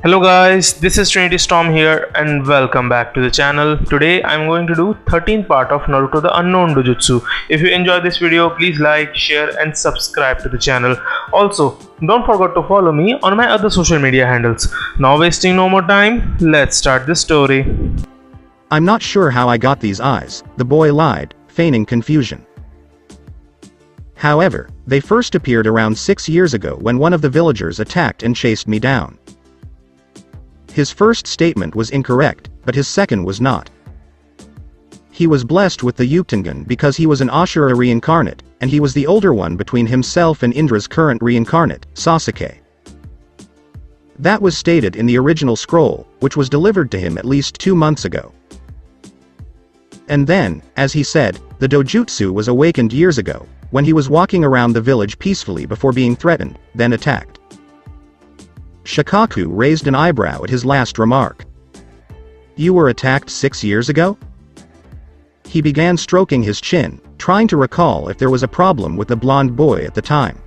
Hello guys, this is Trinity Storm here and welcome back to the channel. Today I'm going to do 13th part of Naruto the Unknown Dojutsu. If you enjoyed this video, please like, share and subscribe to the channel. Also, don't forget to follow me on my other social media handles. Now wasting no more time, let's start the story. I'm not sure how I got these eyes, the boy lied, feigning confusion. However, they first appeared around 6 years ago when one of the villagers attacked and chased me down. His first statement was incorrect, but his second was not. He was blessed with the Uchtengan because he was an Ashura reincarnate, and he was the older one between himself and Indra's current reincarnate, Sasuke. That was stated in the original scroll, which was delivered to him at least 2 months ago. And then, as he said, the dojutsu was awakened years ago, when he was walking around the village peacefully before being threatened, then attacked. Shikaku raised an eyebrow at his last remark. You were attacked 6 years ago? He began stroking his chin, trying to recall if there was a problem with the blonde boy at the time.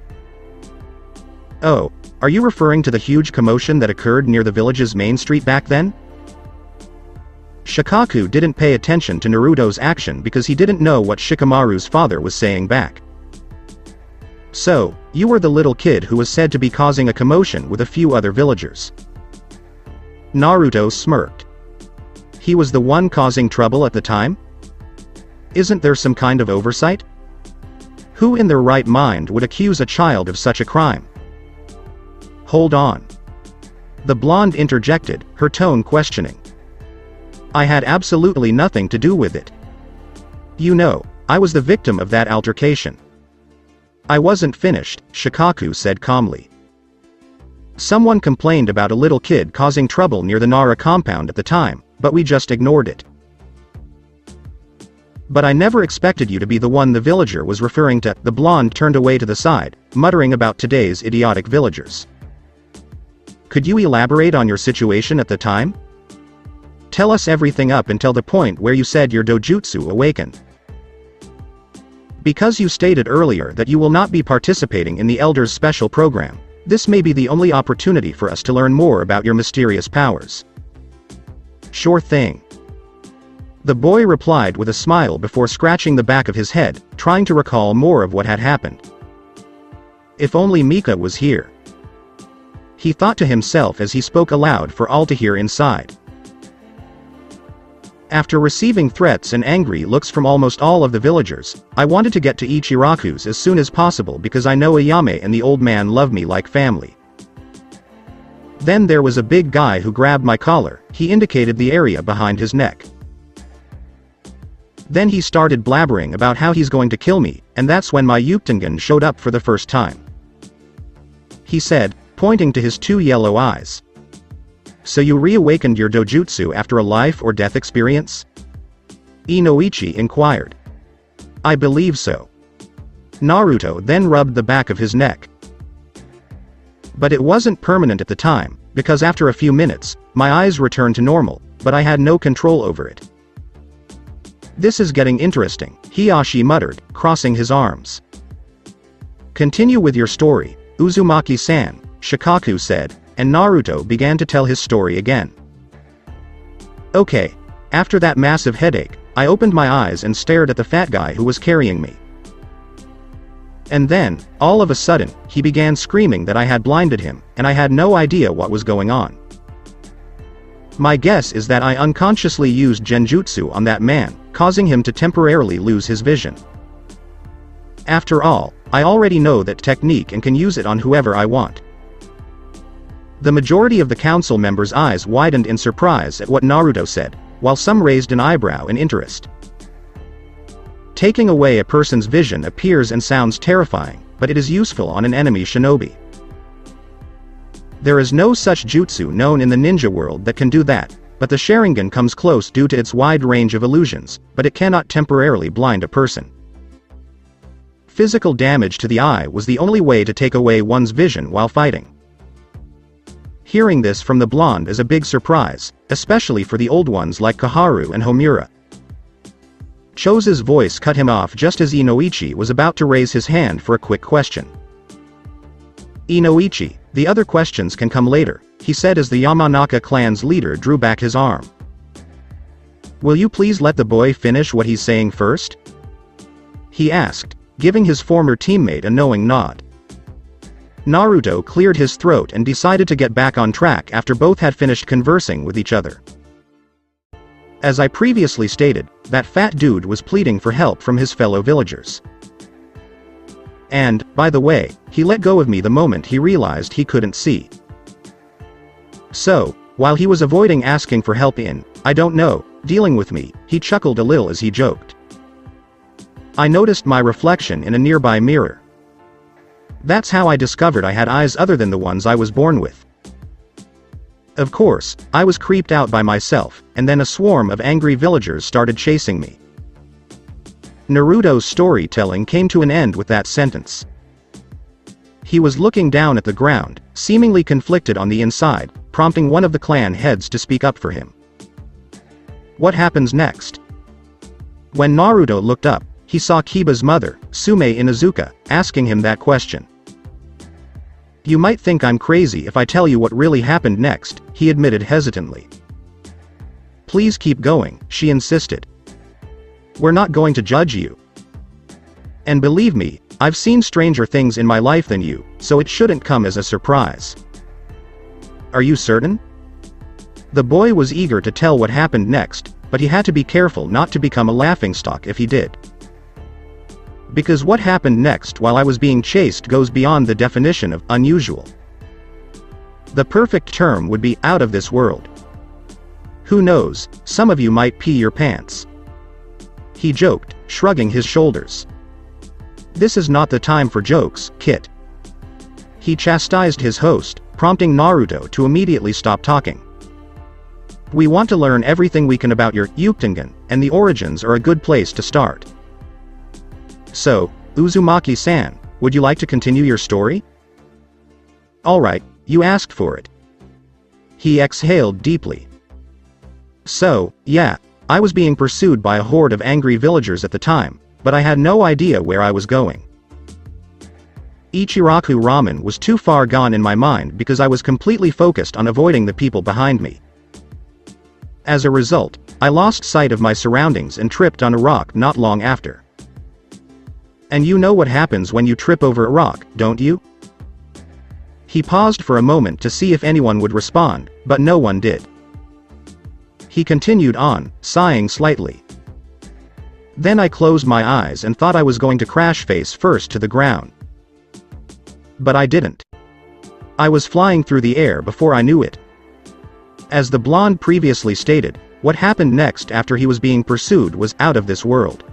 Oh, are you referring to the huge commotion that occurred near the village's main street back then? Shikaku didn't pay attention to Naruto's action because he didn't know what Shikamaru's father was saying back. So, you were the little kid who was said to be causing a commotion with a few other villagers. Naruto smirked. He was the one causing trouble at the time? Isn't there some kind of oversight? Who in their right mind would accuse a child of such a crime? Hold on. The blonde interjected, her tone questioning. I had absolutely nothing to do with it. You know, I was the victim of that altercation. I wasn't finished, Shikaku said calmly. Someone complained about a little kid causing trouble near the Nara compound at the time, but we just ignored it. But I never expected you to be the one the villager was referring to. The blonde turned away to the side, muttering about today's idiotic villagers. Could you elaborate on your situation at the time? Tell us everything up until the point where you said your dojutsu awakened. Because you stated earlier that you will not be participating in the Elders Special Program, this may be the only opportunity for us to learn more about your mysterious powers. Sure thing. The boy replied with a smile before scratching the back of his head, trying to recall more of what had happened. If only Mika was here. He thought to himself as he spoke aloud for all to hear inside. After receiving threats and angry looks from almost all of the villagers, I wanted to get to Ichiraku's as soon as possible because I know Ayame and the old man love me like family. Then there was a big guy who grabbed my collar. He indicated the area behind his neck. Then he started blabbering about how he's going to kill me, and that's when my Uchtengan showed up for the first time. He said, pointing to his 2 yellow eyes. So you reawakened your dojutsu after a life or death experience? Inoichi inquired. I believe so. Naruto then rubbed the back of his neck. But it wasn't permanent at the time, because after a few minutes, my eyes returned to normal, but I had no control over it. This is getting interesting, Hiyashi muttered, crossing his arms. Continue with your story, Uzumaki-san, Shikaku said, and Naruto began to tell his story again. Okay. After that massive headache, I opened my eyes and stared at the fat guy who was carrying me. And then, all of a sudden, he began screaming that I had blinded him, and I had no idea what was going on. My guess is that I unconsciously used genjutsu on that man, causing him to temporarily lose his vision. After all, I already know that technique and can use it on whoever I want. The majority of the council members' eyes widened in surprise at what Naruto said, while some raised an eyebrow in interest. Taking away a person's vision appears and sounds terrifying, but it is useful on an enemy shinobi. There is no such jutsu known in the ninja world that can do that, but the Sharingan comes close due to its wide range of illusions, but it cannot temporarily blind a person. Physical damage to the eye was the only way to take away one's vision while fighting. Hearing this from the blonde is a big surprise, especially for the old ones like Koharu and Homura. Chose's voice cut him off just as Inoichi was about to raise his hand for a quick question. Inoichi, the other questions can come later, he said as the Yamanaka clan's leader drew back his arm. Will you please let the boy finish what he's saying first? He asked, giving his former teammate a knowing nod. Naruto cleared his throat and decided to get back on track after both had finished conversing with each other. As I previously stated, that fat dude was pleading for help from his fellow villagers. And, by the way, he let go of me the moment he realized he couldn't see. So, while he was avoiding asking for help in, I don't know, dealing with me, he chuckled a little as he joked. I noticed my reflection in a nearby mirror. That's how I discovered I had eyes other than the ones I was born with. Of course, I was creeped out by myself, and then a swarm of angry villagers started chasing me. Naruto's storytelling came to an end with that sentence. He was looking down at the ground, seemingly conflicted on the inside, prompting one of the clan heads to speak up for him. What happens next? When Naruto looked up, he saw Kiba's mother, Sume Inuzuka, asking him that question. You might think I'm crazy if I tell you what really happened next, he admitted hesitantly. Please keep going, she insisted. We're not going to judge you. And believe me, I've seen stranger things in my life than you, so it shouldn't come as a surprise. Are you certain? The boy was eager to tell what happened next, but he had to be careful not to become a laughingstock if he did. Because what happened next while I was being chased goes beyond the definition of unusual. The perfect term would be out of this world. Who knows, some of you might pee your pants. He joked, shrugging his shoulders. This is not the time for jokes, Kit. He chastised his host, prompting Naruto to immediately stop talking. We want to learn everything we can about your Uchtengan, and the origins are a good place to start. So, Uzumaki-san, would you like to continue your story? Alright, you asked for it. He exhaled deeply. So, yeah, I was being pursued by a horde of angry villagers at the time, but I had no idea where I was going. Ichiraku Ramen was too far gone in my mind because I was completely focused on avoiding the people behind me. As a result, I lost sight of my surroundings and tripped on a rock not long after. And you know what happens when you trip over a rock, don't you? He paused for a moment to see if anyone would respond, but no one did. He continued on, sighing slightly. Then I closed my eyes and thought I was going to crash face first to the ground. But I didn't. I was flying through the air before I knew it. As the blonde previously stated, what happened next after he was being pursued was out of this world.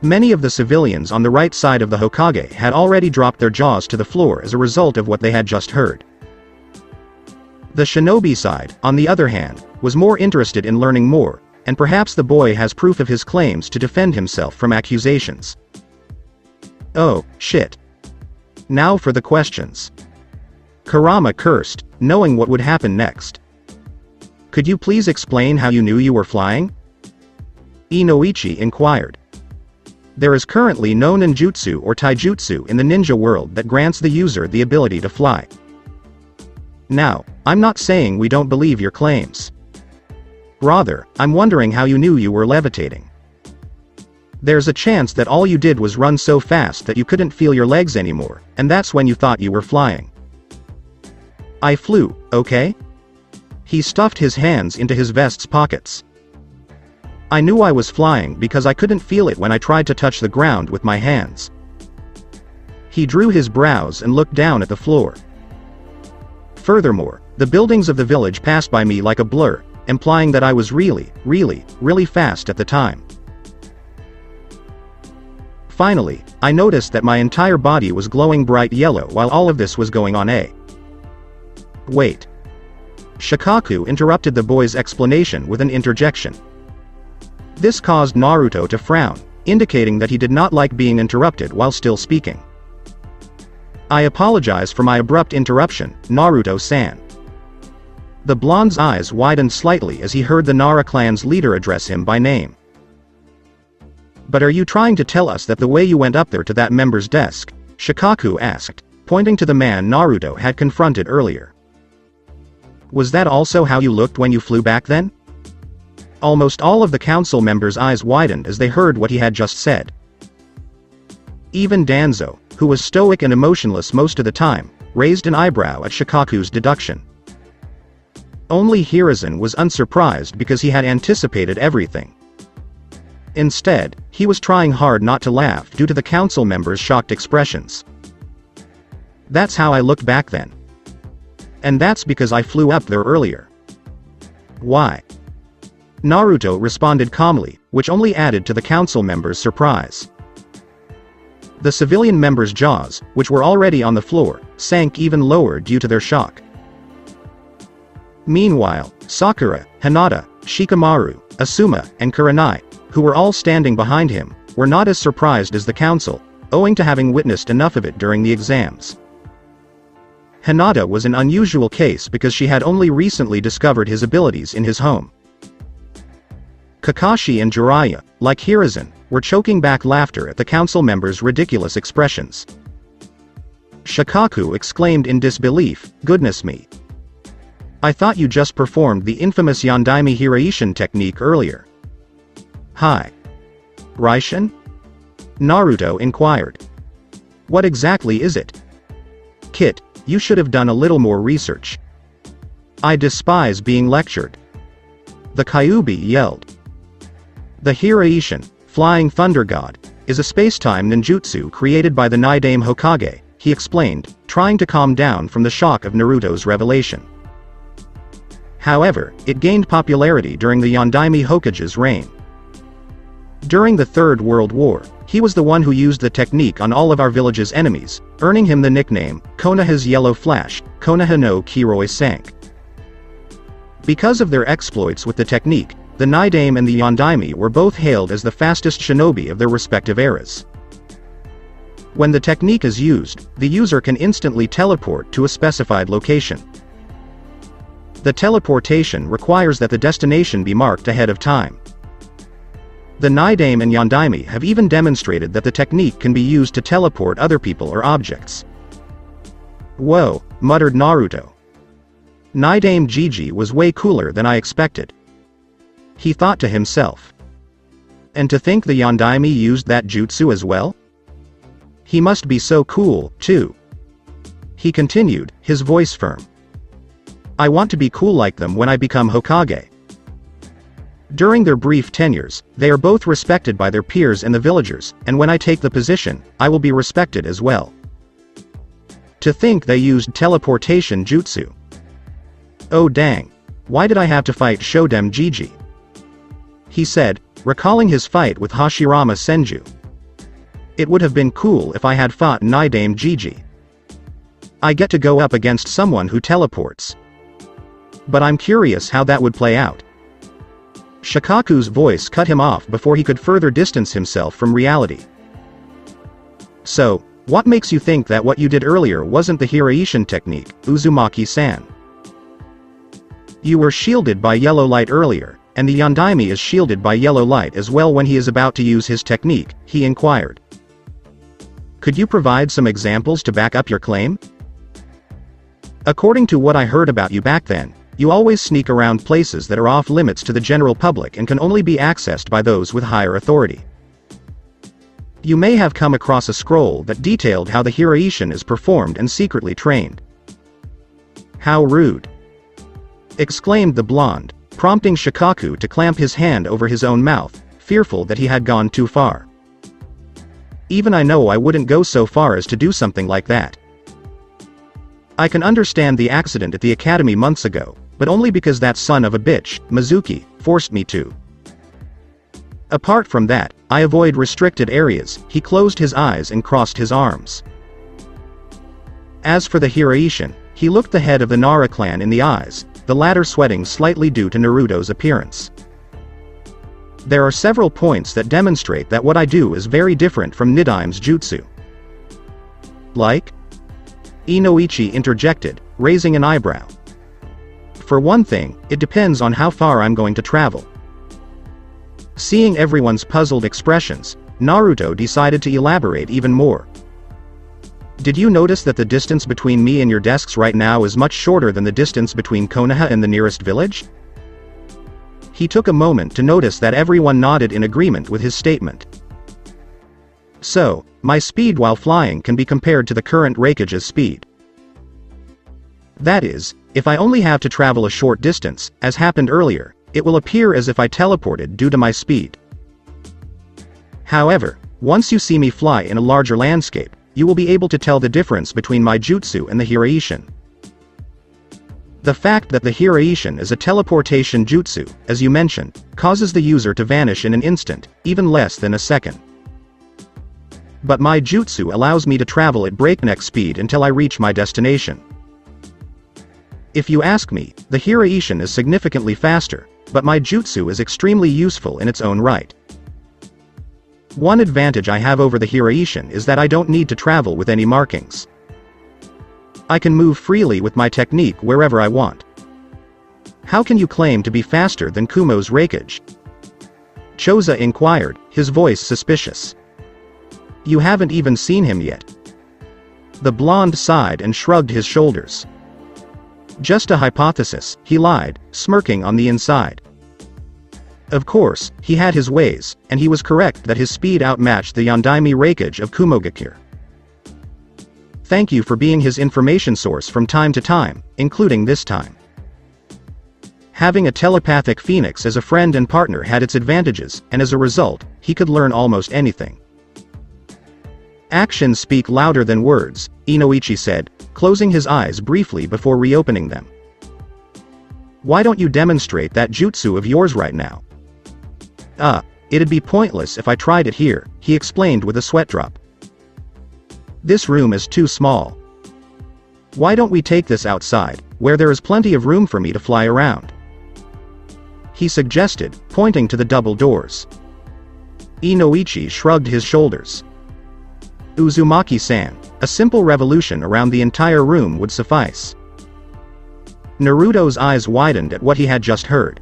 Many of the civilians on the right side of the Hokage had already dropped their jaws to the floor as a result of what they had just heard. The shinobi side, on the other hand, was more interested in learning more, and perhaps the boy has proof of his claims to defend himself from accusations. Oh, shit. Now for the questions. Kurama cursed, knowing what would happen next. Could you please explain how you knew you were flying? Inoichi inquired. There is currently no ninjutsu or taijutsu in the ninja world that grants the user the ability to fly. Now, I'm not saying we don't believe your claims. Rather, I'm wondering how you knew you were levitating. There's a chance that all you did was run so fast that you couldn't feel your legs anymore, and that's when you thought you were flying. I flew, okay? He stuffed his hands into his vest's pockets. I knew I was flying because I couldn't feel it when I tried to touch the ground with my hands. He drew his brows and looked down at the floor. Furthermore, the buildings of the village passed by me like a blur, implying that I was really, really fast at the time. Finally, I noticed that my entire body was glowing bright yellow while all of this was going on. Wait. Shikaku interrupted the boy's explanation with an interjection. This caused Naruto to frown, indicating that he did not like being interrupted while still speaking. I apologize for my abrupt interruption, Naruto-san. The blonde's eyes widened slightly as he heard the Nara clan's leader address him by name. But are you trying to tell us that the way you went up there to that member's desk? Shikaku asked, pointing to the man Naruto had confronted earlier. Was that also how you looked when you flew back then? Almost all of the council members' eyes widened as they heard what he had just said. Even Danzo, who was stoic and emotionless most of the time, raised an eyebrow at Shikaku's deduction. Only Hiruzen was unsurprised because he had anticipated everything. Instead, he was trying hard not to laugh due to the council members' shocked expressions. That's how I looked back then. And that's because I flew up there earlier. Why? Naruto responded calmly, which only added to the council members' surprise. The civilian members' jaws, which were already on the floor, sank even lower due to their shock. Meanwhile, Sakura, Hinata, Shikamaru, Asuma, and Kurenai, who were all standing behind him, were not as surprised as the council, owing to having witnessed enough of it during the exams. Hinata was an unusual case because she had only recently discovered his abilities in his home. Kakashi and Jiraiya, like Hiruzen, were choking back laughter at the council members' ridiculous expressions. Shikaku exclaimed in disbelief, "Goodness me. I thought you just performed the infamous Yondaime Hiraishin technique earlier." "Hi. Raishin?" Naruto inquired. "What exactly is it?" "Kit, you should have done a little more research. I despise being lectured." The Kyuubi yelled. The Hiraishin, Flying Thunder God, is a space-time ninjutsu created by the Naidame Hokage, he explained, trying to calm down from the shock of Naruto's revelation. However, it gained popularity during the Yondaime Hokage's reign. During the Third World War, he was the one who used the technique on all of our village's enemies, earning him the nickname, Konoha's Yellow Flash, Konoha no Kiroi Sank. Because of their exploits with the technique, the Naidame and the Yondaime were both hailed as the fastest shinobi of their respective eras. When the technique is used, the user can instantly teleport to a specified location. The teleportation requires that the destination be marked ahead of time. The Naidame and Yondaime have even demonstrated that the technique can be used to teleport other people or objects. "Whoa," muttered Naruto. "Naidame Gigi was way cooler than I expected," he thought to himself. And to think the Yondaime used that jutsu as well? He must be so cool, too. He continued, his voice firm. "I want to be cool like them when I become Hokage." During their brief tenures, they are both respected by their peers and the villagers, and when I take the position, I will be respected as well. To think they used teleportation jutsu. Oh dang. Why did I have to fight Shodem Gigi? He said, recalling his fight with Hashirama Senju. It would have been cool if I had fought Naidame Gigi. I get to go up against someone who teleports. But I'm curious how that would play out. Shikaku's voice cut him off before he could further distance himself from reality. "So, what makes you think that what you did earlier wasn't the Hiraishin technique, Uzumaki-san? You were shielded by yellow light earlier, and the Yondaime is shielded by yellow light as well when he is about to use his technique," he inquired. "Could you provide some examples to back up your claim? According to what I heard about you back then, you always sneak around places that are off limits to the general public and can only be accessed by those with higher authority. You may have come across a scroll that detailed how the Hiraishin is performed and secretly trained." "How rude!" exclaimed the blonde, prompting Shikaku to clamp his hand over his own mouth, fearful that he had gone too far. "Even I know I wouldn't go so far as to do something like that. I can understand the accident at the academy months ago, but only because that son of a bitch, Mizuki, forced me to. Apart from that, I avoid restricted areas." He closed his eyes and crossed his arms. As for the Hiraishin, he looked the head of the Nara clan in the eyes, the latter sweating slightly due to Naruto's appearance. "There are several points that demonstrate that what I do is very different from Nidaime's jutsu." "Like?" Inoichi interjected, raising an eyebrow. "For one thing, it depends on how far I'm going to travel." Seeing everyone's puzzled expressions, Naruto decided to elaborate even more. Did you notice that the distance between me and your desks right now is much shorter than the distance between Konoha and the nearest village? He took a moment to notice that everyone nodded in agreement with his statement. So, my speed while flying can be compared to the current Raikage's speed. That is, if I only have to travel a short distance, as happened earlier, it will appear as if I teleported due to my speed. However, once you see me fly in a larger landscape, you will be able to tell the difference between my jutsu and the Hiraishin. The fact that the Hiraishin is a teleportation jutsu, as you mentioned, causes the user to vanish in an instant, even less than a second. But my jutsu allows me to travel at breakneck speed until I reach my destination. If you ask me, the Hiraishin is significantly faster, but my jutsu is extremely useful in its own right. One advantage I have over the Hiraishin is that I don't need to travel with any markings. I can move freely with my technique wherever I want. How can you claim to be faster than Kumo's Raikage? Choza inquired, his voice suspicious. You haven't even seen him yet. The blonde sighed and shrugged his shoulders. Just a hypothesis, he lied, smirking on the inside. Of course, he had his ways, and he was correct that his speed outmatched the Yondaime Raikage of Kumogakure. Thank you for being his information source from time to time, including this time. Having a telepathic phoenix as a friend and partner had its advantages, and as a result, he could learn almost anything. Actions speak louder than words, Inoichi said, closing his eyes briefly before reopening them. Why don't you demonstrate that jutsu of yours right now? It'd be pointless if I tried it here, he explained with a sweat drop. This room is too small. Why don't we take this outside, where there is plenty of room for me to fly around? He suggested, pointing to the double doors. Inoichi shrugged his shoulders. Uzumaki-san, a simple revolution around the entire room would suffice. Naruto's eyes widened at what he had just heard.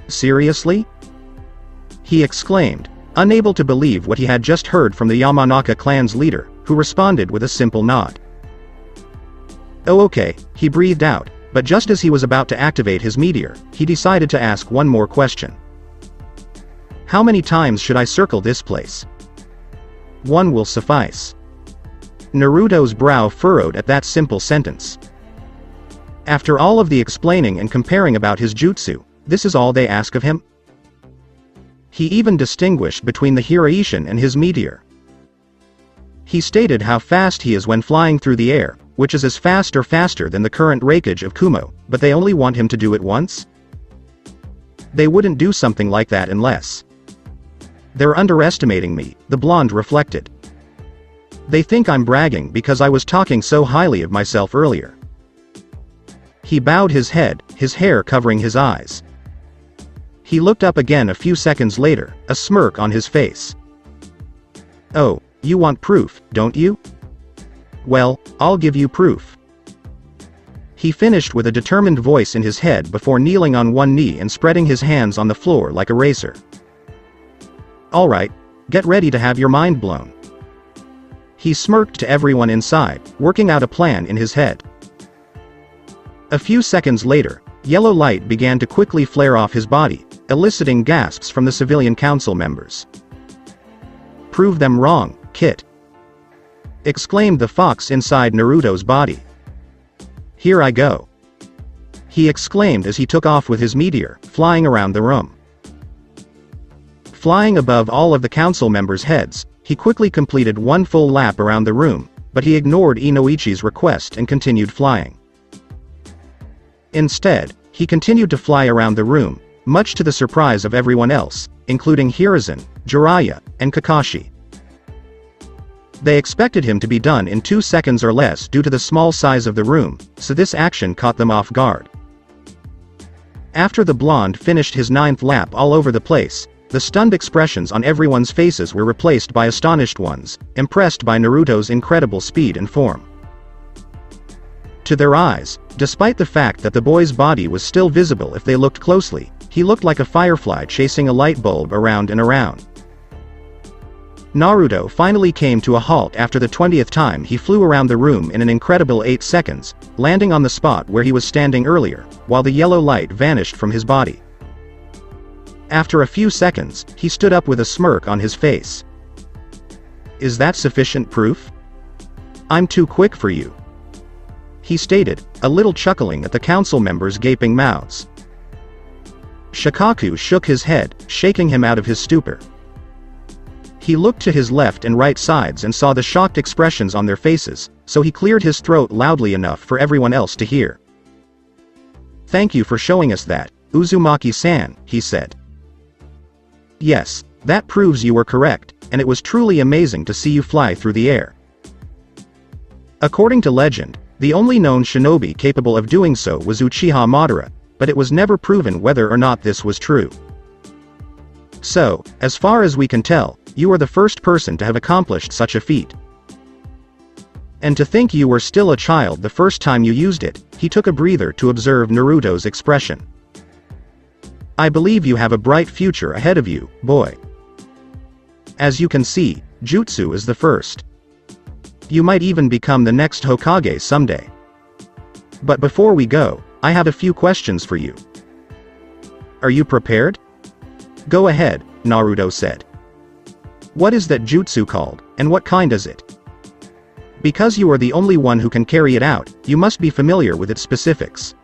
Seriously? He exclaimed, unable to believe what he had just heard from the Yamanaka clan's leader, who responded with a simple nod. Oh okay, he breathed out, but just as he was about to activate his meteor, he decided to ask one more question. How many times should I circle this place? One will suffice. Naruto's brow furrowed at that simple sentence. After all of the explaining and comparing about his jutsu, this is all they ask of him? He even distinguished between the Hiraishin and his meteor. He stated how fast he is when flying through the air, which is as fast or faster than the current Raikage of Kumo, but they only want him to do it once? They wouldn't do something like that unless... They're underestimating me, the blonde reflected. They think I'm bragging because I was talking so highly of myself earlier. He bowed his head, his hair covering his eyes. He looked up again a few seconds later, a smirk on his face. Oh, you want proof, don't you? Well, I'll give you proof. He finished with a determined voice in his head before kneeling on one knee and spreading his hands on the floor like a racer. Alright, get ready to have your mind blown. He smirked to everyone inside, working out a plan in his head. A few seconds later, yellow light began to quickly flare off his body, eliciting gasps from the civilian council members. Prove them wrong, Kit! Exclaimed the fox inside Naruto's body. Here I go! He exclaimed as he took off with his meteor, flying around the room. Flying above all of the council members' heads, he quickly completed one full lap around the room, but he ignored Inoichi's request and continued flying. Instead, he continued to fly around the room, much to the surprise of everyone else, including Hiruzen, Jiraiya, and Kakashi. They expected him to be done in 2 seconds or less due to the small size of the room, so this action caught them off guard. After the blonde finished his 9th lap all over the place, the stunned expressions on everyone's faces were replaced by astonished ones, impressed by Naruto's incredible speed and form. To their eyes, despite the fact that the boy's body was still visible if they looked closely, he looked like a firefly chasing a light bulb around and around. Naruto finally came to a halt after the 20th time he flew around the room in an incredible 8 seconds, landing on the spot where he was standing earlier, while the yellow light vanished from his body. After a few seconds, he stood up with a smirk on his face. "Is that sufficient proof? I'm too quick for you," he stated, a little chuckling at the council members' gaping mouths. Shikaku shook his head, shaking him out of his stupor. He looked to his left and right sides and saw the shocked expressions on their faces, so he cleared his throat loudly enough for everyone else to hear. "Thank you for showing us that, Uzumaki-san," he said. "Yes, that proves you were correct, and it was truly amazing to see you fly through the air." According to legend, the only known shinobi capable of doing so was Uchiha Madara, but it was never proven whether or not this was true. So, as far as we can tell, you are the first person to have accomplished such a feat. And to think you were still a child the first time you used it, he took a breather to observe Naruto's expression. "I believe you have a bright future ahead of you, boy. As you can see, jutsu is the first. You might even become the next Hokage someday. But before we go, I have a few questions for you. Are you prepared?" "Go ahead," Naruto said. "What is that jutsu called, and what kind is it? Because you are the only one who can carry it out, you must be familiar with its specifics.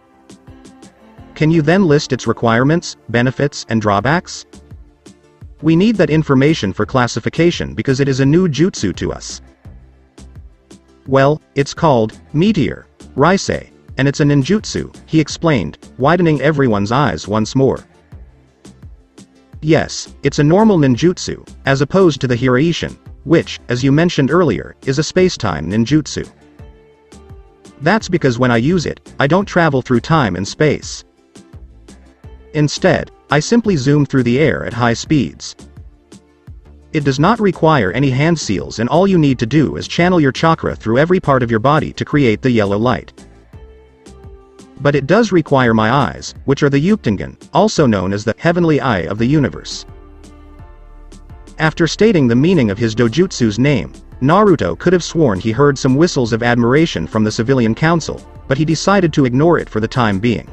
Can you then list its requirements, benefits, and drawbacks? We need that information for classification because it is a new jutsu to us." "Well, it's called Meteor Raisei, and it's a ninjutsu," he explained, widening everyone's eyes once more. "Yes, it's a normal ninjutsu, as opposed to the Hiraishin, which, as you mentioned earlier, is a space-time ninjutsu. That's because when I use it, I don't travel through time and space. Instead, I simply zoom through the air at high speeds. It does not require any hand seals, and all you need to do is channel your chakra through every part of your body to create the yellow light. But it does require my eyes, which are the Uchtengan, also known as the heavenly eye of the universe." After stating the meaning of his dojutsu's name, Naruto could have sworn he heard some whistles of admiration from the civilian council, but he decided to ignore it for the time being.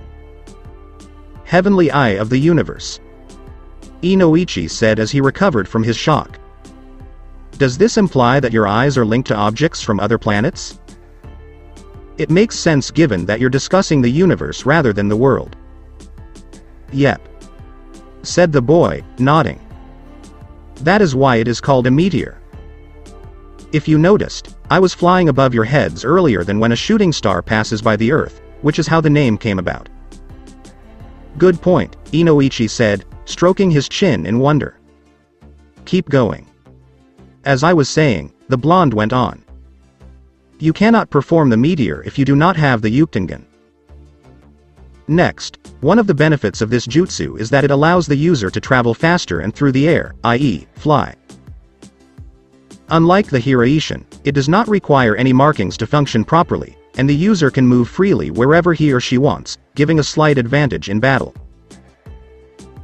"Heavenly eye of the universe," Inoichi said as he recovered from his shock. "Does this imply that your eyes are linked to objects from other planets? It makes sense given that you're discussing the universe rather than the world." "Yep," said the boy, nodding. "That is why it is called a meteor. If you noticed, I was flying above your heads earlier than when a shooting star passes by the Earth, which is how the name came about." "Good point," Inoichi said, stroking his chin in wonder. "Keep going. As I was saying," the blonde went on. "You cannot perform the meteor if you do not have the Uchtengan. Next, one of the benefits of this jutsu is that it allows the user to travel faster and through the air, i.e., fly. Unlike the Hiraishin, it does not require any markings to function properly, and the user can move freely wherever he or she wants, giving a slight advantage in battle.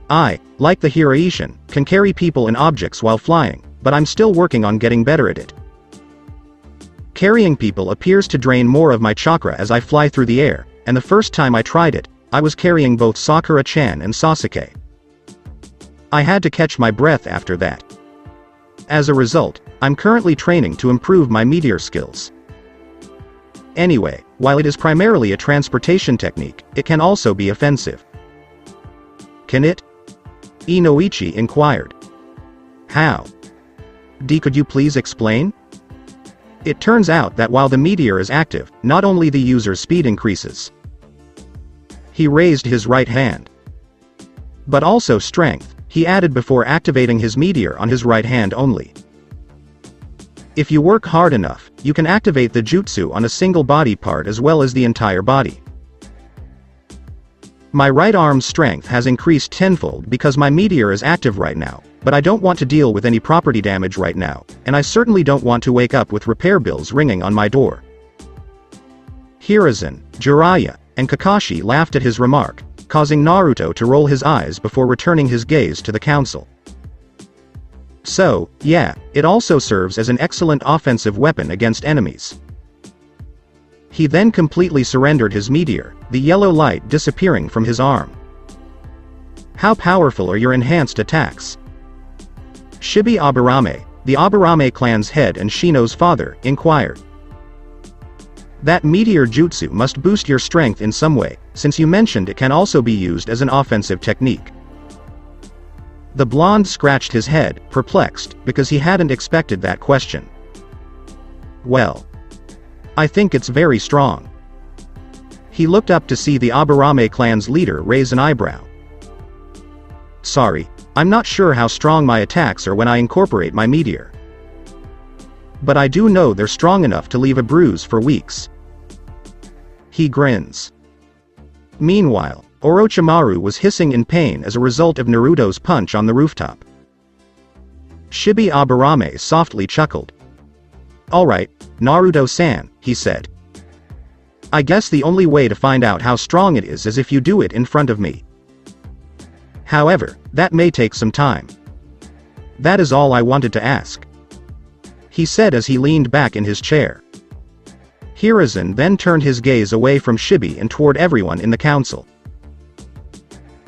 I, like the Hiraishin, can carry people and objects while flying, but I'm still working on getting better at it. Carrying people appears to drain more of my chakra as I fly through the air, and the first time I tried it, I was carrying both Sakura-chan and Sasuke. I had to catch my breath after that. As a result, I'm currently training to improve my meteor skills. Anyway, while it is primarily a transportation technique, it can also be offensive." "Can it?" Inoichi inquired. "How? Could you please explain?" "It turns out that while the meteor is active, not only the user's speed increases." He raised his right hand. "But also strength," he added before activating his meteor on his right hand only. "If you work hard enough, you can activate the jutsu on a single body part as well as the entire body. My right arm's strength has increased tenfold because my meteor is active right now, but I don't want to deal with any property damage right now, and I certainly don't want to wake up with repair bills ringing on my door." Hiruzen, Jiraiya, and Kakashi laughed at his remark, causing Naruto to roll his eyes before returning his gaze to the council. So, yeah, it also serves as an excellent offensive weapon against enemies. He then completely surrendered his meteor, the yellow light disappearing from his arm. How powerful are your enhanced attacks? Shibi Aburame, the Aburame clan's head and Shino's father, inquired. That meteor jutsu must boost your strength in some way, since you mentioned it can also be used as an offensive technique. The blonde scratched his head, perplexed, because he hadn't expected that question. Well, I think it's very strong. He looked up to see the Aburame clan's leader raise an eyebrow. Sorry, I'm not sure how strong my attacks are when I incorporate my meteor. But I do know they're strong enough to leave a bruise for weeks. He grins. Meanwhile, Orochimaru was hissing in pain as a result of Naruto's punch on the rooftop. Shibi Aburame softly chuckled. Alright, Naruto-san, he said. I guess the only way to find out how strong it is if you do it in front of me. However, that may take some time. That is all I wanted to ask, he said as he leaned back in his chair. Hiruzen then turned his gaze away from Shibi and toward everyone in the council.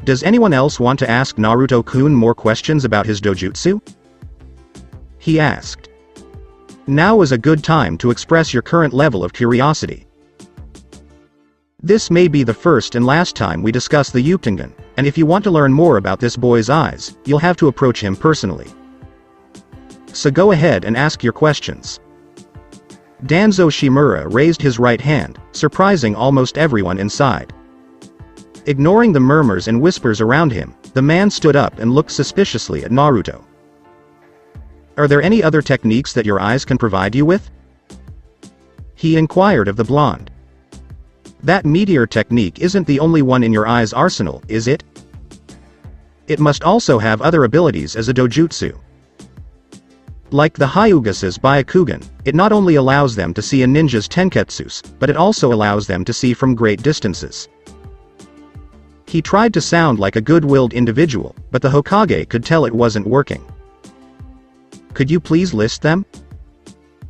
Does anyone else want to ask Naruto-kun more questions about his dojutsu? He asked. Now is a good time to express your current level of curiosity. This may be the first and last time we discuss the Uchtengan, and if you want to learn more about this boy's eyes, you'll have to approach him personally. So go ahead and ask your questions. Danzo Shimura raised his right hand, surprising almost everyone inside. Ignoring the murmurs and whispers around him, the man stood up and looked suspiciously at Naruto. Are there any other techniques that your eyes can provide you with? He inquired of the blonde. That meteor technique isn't the only one in your eye's arsenal, is it? It must also have other abilities as a dojutsu. Like the Hyuga's Byakugan, it not only allows them to see a ninja's tenketsus, but it also allows them to see from great distances. He tried to sound like a good-willed individual, but the Hokage could tell it wasn't working. Could you please list them?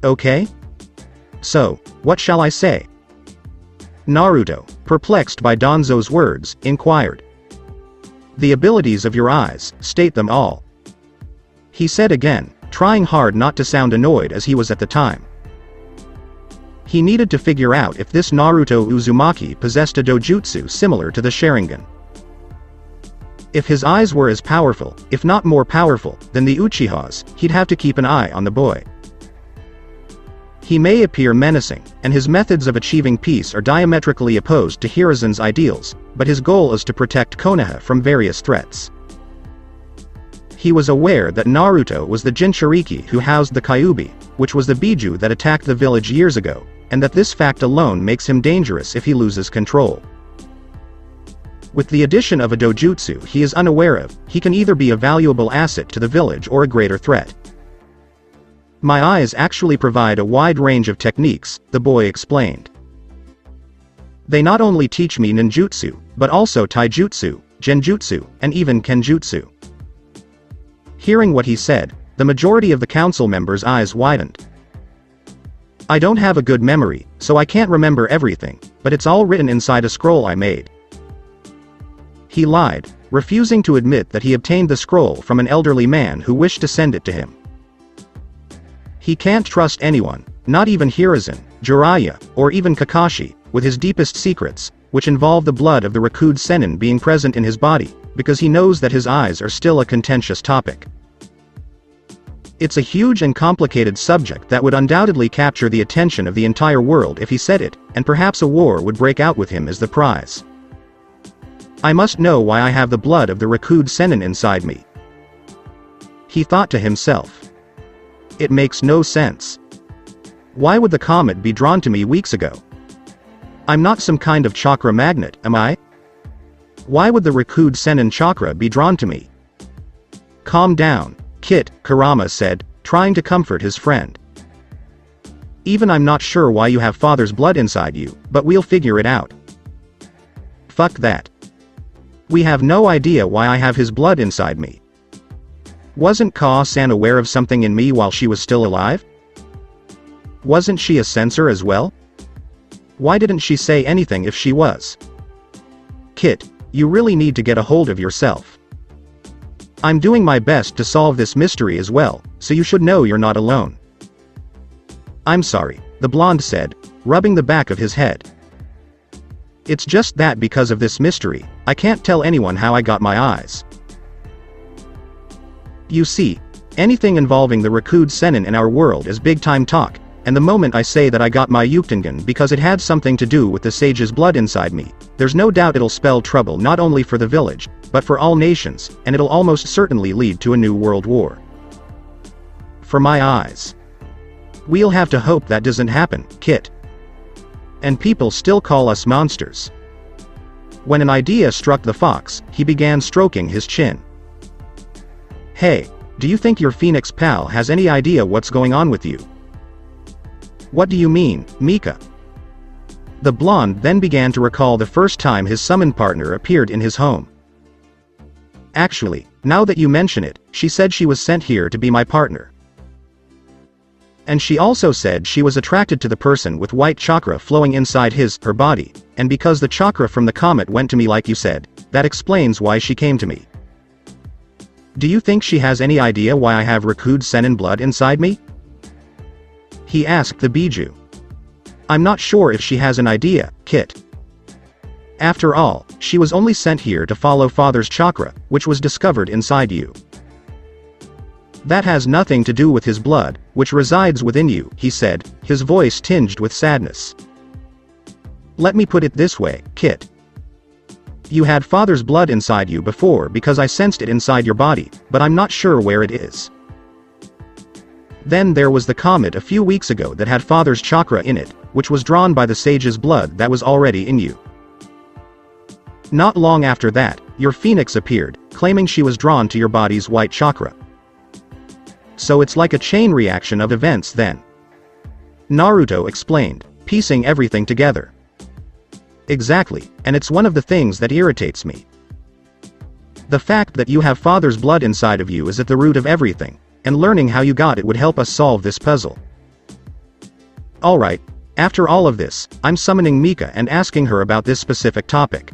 Okay. So, what shall I say? Naruto, perplexed by Danzo's words, inquired. The abilities of your eyes, state them all. He said again, trying hard not to sound annoyed as he was at the time. He needed to figure out if this Naruto Uzumaki possessed a dojutsu similar to the Sharingan. If his eyes were as powerful, if not more powerful, than the Uchihas, he'd have to keep an eye on the boy. He may appear menacing, and his methods of achieving peace are diametrically opposed to Hiruzen's ideals, but his goal is to protect Konoha from various threats. He was aware that Naruto was the Jinchuriki who housed the Kyuubi, which was the Biju that attacked the village years ago, and that this fact alone makes him dangerous if he loses control. With the addition of a dojutsu he is unaware of, he can either be a valuable asset to the village or a greater threat. My eyes actually provide a wide range of techniques, the boy explained. They not only teach me ninjutsu, but also taijutsu, genjutsu, and even kenjutsu. Hearing what he said, the majority of the council members' eyes widened. I don't have a good memory, so I can't remember everything, but it's all written inside a scroll I made. He lied, refusing to admit that he obtained the scroll from an elderly man who wished to send it to him. He can't trust anyone, not even Hiruzen, Jiraiya, or even Kakashi, with his deepest secrets, which involve the blood of the Rakude Sennin being present in his body, because he knows that his eyes are still a contentious topic. It's a huge and complicated subject that would undoubtedly capture the attention of the entire world if he said it, and perhaps a war would break out with him as the prize. I must know why I have the blood of the Rakude Sennin inside me. He thought to himself. It makes no sense. Why would the comet be drawn to me weeks ago? I'm not some kind of chakra magnet, am I? Why would the Rakude Sennin chakra be drawn to me? Calm down, Kit, Kurama said, trying to comfort his friend. Even I'm not sure why you have father's blood inside you, but we'll figure it out. Fuck that. We have no idea why I have his blood inside me. Wasn't Ka-san aware of something in me while she was still alive? Wasn't she a censor as well? Why didn't she say anything if she was? Kit, you really need to get a hold of yourself. I'm doing my best to solve this mystery as well, so you should know you're not alone. I'm sorry, the blonde said, rubbing the back of his head. It's just that because of this mystery, I can't tell anyone how I got my eyes. You see, anything involving the Rakud Senin in our world is big-time talk, and the moment I say that I got my Uchtengan because it had something to do with the sage's blood inside me, there's no doubt it'll spell trouble not only for the village, but for all nations, and it'll almost certainly lead to a new world war. For my eyes. We'll have to hope that doesn't happen, Kit. And people still call us monsters. When an idea struck the fox, he began stroking his chin. Hey, do you think your Phoenix pal has any idea what's going on with you? What do you mean, Mika? The blonde then began to recall the first time his summon partner appeared in his home. Actually, now that you mention it, she said she was sent here to be my partner. And she also said she was attracted to the person with white chakra flowing inside her body, and because the chakra from the comet went to me like you said, that explains why she came to me. Do you think she has any idea why I have Rakud Senin blood inside me? He asked the Biju. I'm not sure if she has an idea, Kit. After all, she was only sent here to follow Father's chakra, which was discovered inside you. That has nothing to do with his blood, which resides within you, he said, his voice tinged with sadness. Let me put it this way, Kit. You had Father's blood inside you before because I sensed it inside your body, but I'm not sure where it is. Then there was the comet a few weeks ago that had Father's chakra in it, which was drawn by the sage's blood that was already in you. Not long after that, your phoenix appeared, claiming she was drawn to your body's white chakra. So it's like a chain reaction of events then. Naruto explained, piecing everything together. Exactly, and it's one of the things that irritates me. The fact that you have Father's blood inside of you is at the root of everything, and learning how you got it would help us solve this puzzle. Alright, after all of this, I'm summoning Mika and asking her about this specific topic.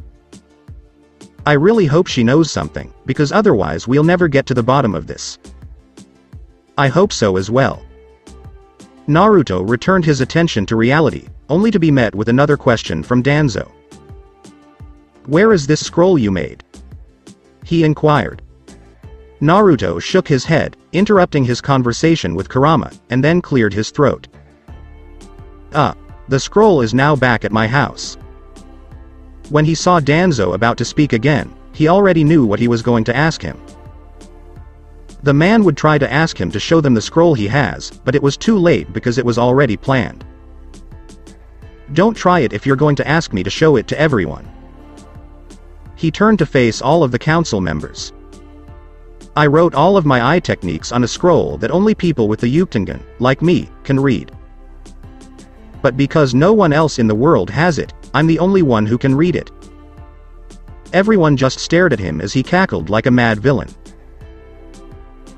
I really hope she knows something, because otherwise we'll never get to the bottom of this. I hope so as well. Naruto returned his attention to reality, only to be met with another question from Danzo. Where is this scroll you made? He inquired. Naruto shook his head, interrupting his conversation with Kurama, and then cleared his throat. The scroll is now back at my house. When he saw Danzo about to speak again, he already knew what he was going to ask him. The man would try to ask him to show them the scroll he has, but it was too late because it was already planned. Don't try it if you're going to ask me to show it to everyone. He turned to face all of the council members. I wrote all of my eye techniques on a scroll that only people with the Uchtengan, like me, can read. But because no one else in the world has it, I'm the only one who can read it. Everyone just stared at him as he cackled like a mad villain.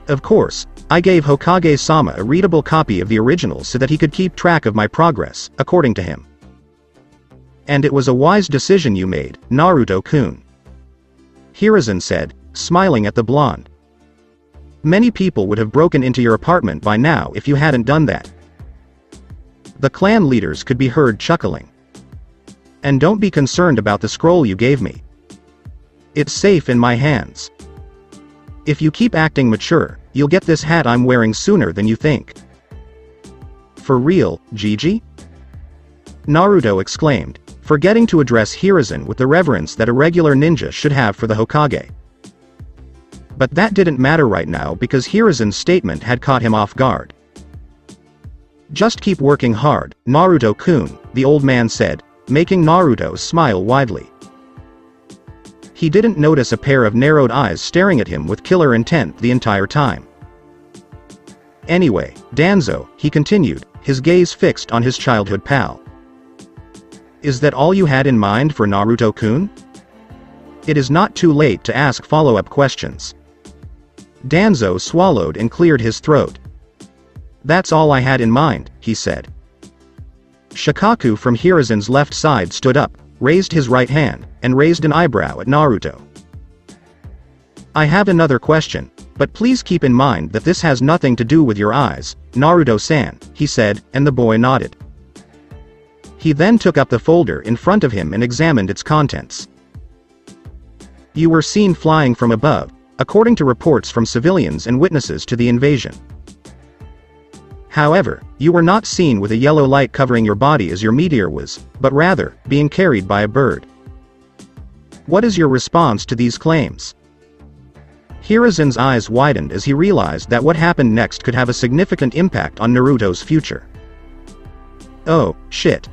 Of course, I gave Hokage-sama a readable copy of the original so that he could keep track of my progress, according to him. And it was a wise decision you made, Naruto-kun. Hiruzen said, smiling at the blonde. Many people would have broken into your apartment by now if you hadn't done that. The clan leaders could be heard chuckling. And don't be concerned about the scroll you gave me. It's safe in my hands. If you keep acting mature, you'll get this hat I'm wearing sooner than you think. For real, Gigi? Naruto exclaimed, forgetting to address Hiruzen with the reverence that a regular ninja should have for the Hokage. But that didn't matter right now because Hiruzen's statement had caught him off guard. Just keep working hard, Naruto-kun, the old man said, making Naruto smile widely. He didn't notice a pair of narrowed eyes staring at him with killer intent the entire time. Anyway, Danzo, he continued, his gaze fixed on his childhood pal. Is that all you had in mind for Naruto-kun? It is not too late to ask follow-up questions. Danzo swallowed and cleared his throat. "That's all I had in mind," he said. Shikaku from Hiruzen's left side stood up, raised his right hand, and raised an eyebrow at Naruto. "I have another question, but please keep in mind that this has nothing to do with your eyes, Naruto-san," he said, and the boy nodded. He then took up the folder in front of him and examined its contents. "You were seen flying from above, according to reports from civilians and witnesses to the invasion. However, you were not seen with a yellow light covering your body as your meteor was, but rather, being carried by a bird. What is your response to these claims?" Hiruzen's eyes widened as he realized that what happened next could have a significant impact on Naruto's future. "Oh, shit."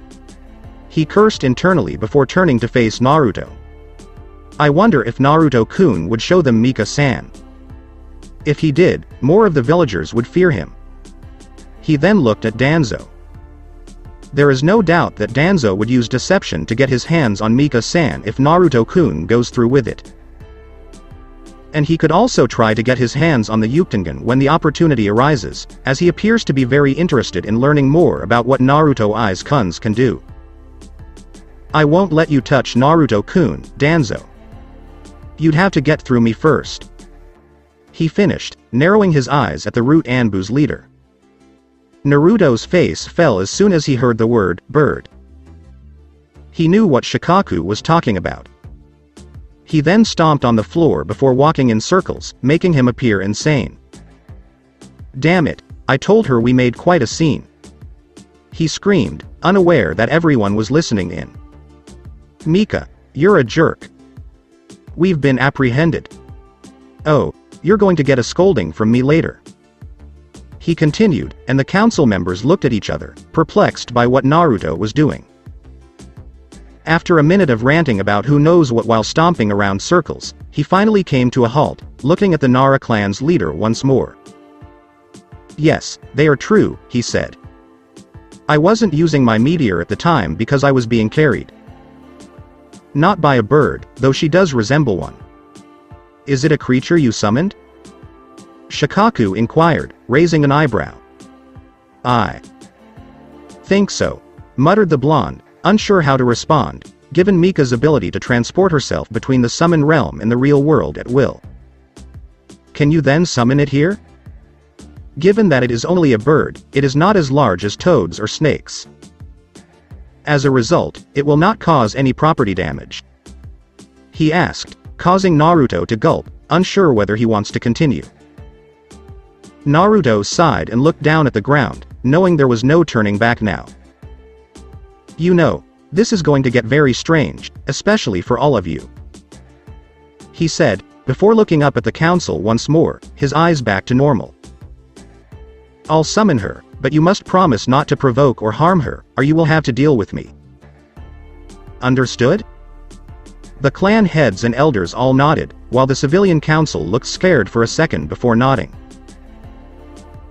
He cursed internally before turning to face Naruto. I wonder if Naruto-kun would show them Mika-san. If he did, more of the villagers would fear him. He then looked at Danzo. There is no doubt that Danzo would use deception to get his hands on Mika-san if Naruto-kun goes through with it. And he could also try to get his hands on the Uchtengan when the opportunity arises, as he appears to be very interested in learning more about what Naruto-kun's can do. I won't let you touch Naruto-kun, Danzo. You'd have to get through me first. He finished, narrowing his eyes at the Root Anbu's leader. Naruto's face fell as soon as he heard the word, bird. He knew what Shikaku was talking about. He then stomped on the floor before walking in circles, making him appear insane. Damn it, I told her we made quite a scene. He screamed, unaware that everyone was listening in. Mika, you're a jerk. We've been apprehended. Oh, you're going to get a scolding from me later. He continued, and the council members looked at each other, perplexed by what Naruto was doing. After a minute of ranting about who knows what while stomping around circles, he finally came to a halt, looking at the Nara clan's leader once more. Yes, they are true, he said. I wasn't using my meteor at the time because I was being carried. Not by a bird, though she does resemble one. Is it a creature you summoned? Shikaku inquired, raising an eyebrow. I think so, muttered the blonde, unsure how to respond, given Mika's ability to transport herself between the summon realm and the real world at will. Can you then summon it here? Given that it is only a bird, it is not as large as toads or snakes. As a result, it will not cause any property damage. He asked, causing Naruto to gulp, unsure whether he wants to continue. Naruto sighed and looked down at the ground, knowing there was no turning back now. You know, this is going to get very strange, especially for all of you. He said, before looking up at the council once more, his eyes back to normal. I'll summon her, but you must promise not to provoke or harm her, or you will have to deal with me. Understood? The clan heads and elders all nodded, while the civilian council looked scared for a second before nodding.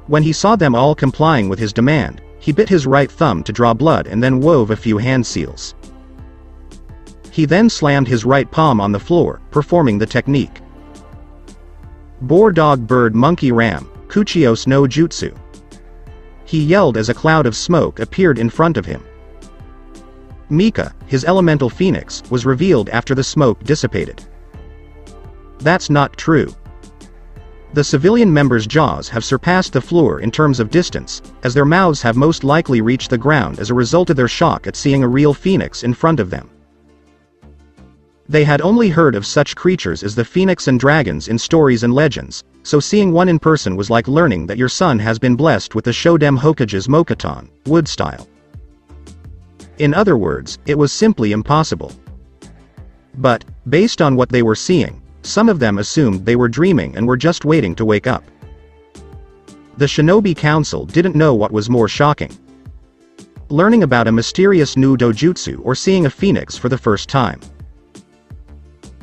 When he saw them all complying with his demand, he bit his right thumb to draw blood and then wove a few hand seals. He then slammed his right palm on the floor, performing the technique. Boar dog bird monkey ram, Kuchios no jutsu. He yelled as a cloud of smoke appeared in front of him. Mika, his elemental phoenix, was revealed after the smoke dissipated. That's not true. The civilian members' jaws have surpassed the floor in terms of distance, as their mouths have most likely reached the ground as a result of their shock at seeing a real phoenix in front of them. They had only heard of such creatures as the phoenix and dragons in stories and legends, so seeing one in person was like learning that your son has been blessed with the Shodem Hokage's Mokaton, wood style. In other words, it was simply impossible. But, based on what they were seeing, some of them assumed they were dreaming and were just waiting to wake up. The Shinobi Council didn't know what was more shocking. Learning about a mysterious new dojutsu or seeing a phoenix for the first time.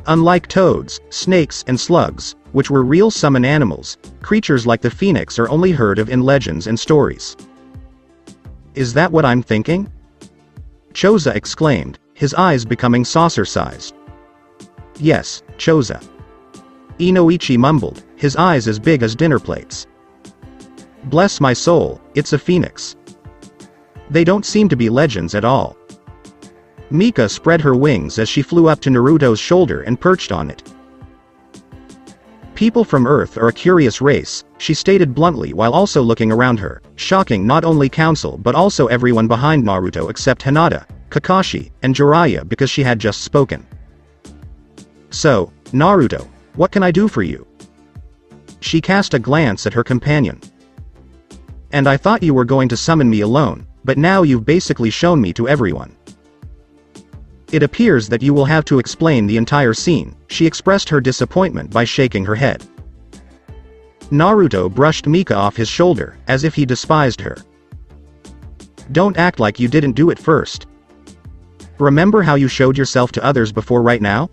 Unlike toads, snakes and slugs, which were real summon animals, creatures like the phoenix are only heard of in legends and stories. Is that what I'm thinking? Choza exclaimed, his eyes becoming saucer-sized. Yes, Choza. Inoichi mumbled, his eyes as big as dinner plates. Bless my soul, it's a phoenix. They don't seem to be legends at all. Mika spread her wings as she flew up to Naruto's shoulder and perched on it. People from Earth are a curious race, she stated bluntly while also looking around her, shocking not only council but also everyone behind Naruto except Hinata, Kakashi, and Jiraiya because she had just spoken. So, Naruto, what can I do for you? She cast a glance at her companion. And I thought you were going to summon me alone, but now you've basically shown me to everyone. It appears that you will have to explain the entire scene, she expressed her disappointment by shaking her head. Naruto brushed Mika off his shoulder, as if he despised her. Don't act like you didn't do it first. Remember how you showed yourself to others before right now?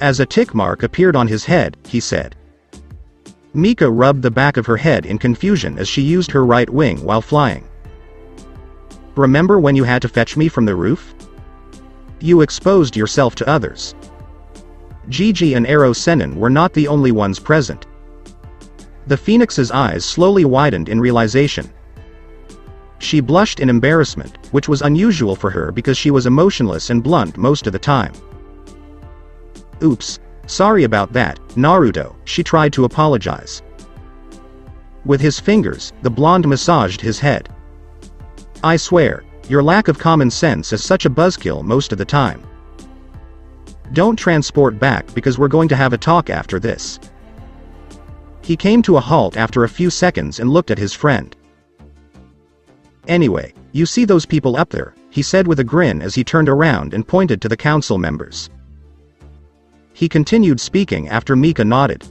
As a tick mark appeared on his head, he said. Mika rubbed the back of her head in confusion as she used her right wing while flying. Remember when you had to fetch me from the roof? You exposed yourself to others. Gigi and Arrow Sennin were not the only ones present. The phoenix's eyes slowly widened in realization. She blushed in embarrassment, which was unusual for her because she was emotionless and blunt most of the time. Oops, sorry about that, Naruto, she tried to apologize. With his fingers, the blonde massaged his head. I swear, your lack of common sense is such a buzzkill most of the time. Don't transport back because we're going to have a talk after this. He came to a halt after a few seconds and looked at his friend. Anyway, you see those people up there, he said with a grin as he turned around and pointed to the council members. He continued speaking after Mika nodded.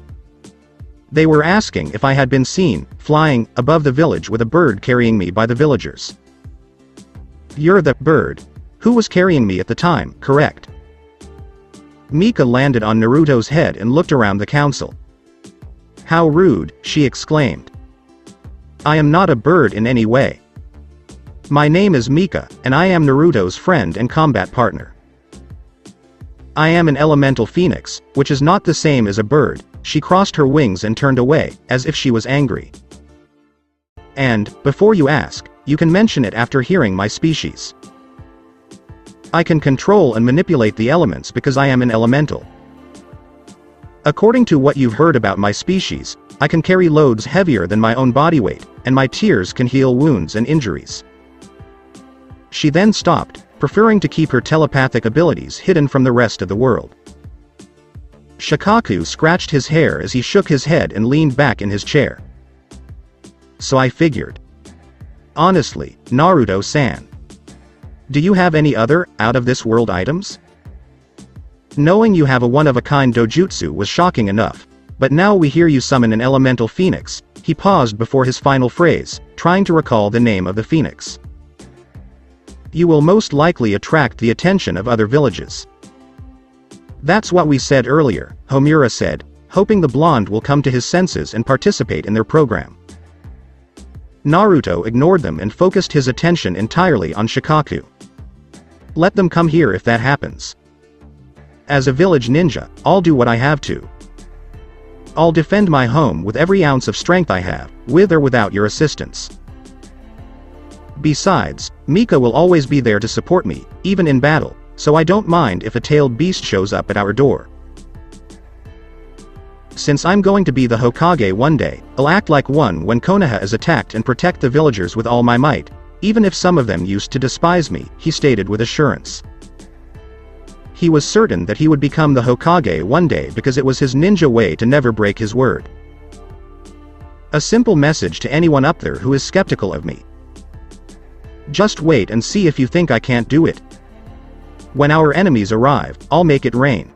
They were asking if I had been seen, flying, above the village with a bird carrying me by the villagers. You're the bird who was carrying me at the time, correct? Mika landed on Naruto's head and looked around the council. How rude, she exclaimed. I am not a bird in any way. My name is Mika, and I am Naruto's friend and combat partner. I am an elemental phoenix, which is not the same as a bird. She crossed her wings and turned away, as if she was angry. And, before you ask, you can mention it after hearing my species. I can control and manipulate the elements because I am an elemental. According to what you've heard about my species, I can carry loads heavier than my own body weight, and my tears can heal wounds and injuries. She then stopped, preferring to keep her telepathic abilities hidden from the rest of the world. Shikaku scratched his hair as he shook his head and leaned back in his chair. So I figured. Honestly, Naruto-san. Do you have any other, out-of-this-world items? Knowing you have a one-of-a-kind dojutsu was shocking enough, but now we hear you summon an elemental phoenix. He paused before his final phrase, trying to recall the name of the phoenix. You will most likely attract the attention of other villages. That's what we said earlier, Homura said, hoping the blonde will come to his senses and participate in their program. Naruto ignored them and focused his attention entirely on Shikaku. Let them come here if that happens. As a village ninja, I'll do what I have to. I'll defend my home with every ounce of strength I have, with or without your assistance. Besides, Mika will always be there to support me, even in battle, so I don't mind if a tailed beast shows up at our door. Since I'm going to be the Hokage one day, I'll act like one when Konoha is attacked and protect the villagers with all my might, even if some of them used to despise me, he stated with assurance. He was certain that he would become the Hokage one day because it was his ninja way to never break his word. A simple message to anyone up there who is skeptical of me. Just wait and see if you think I can't do it. When our enemies arrive, I'll make it rain.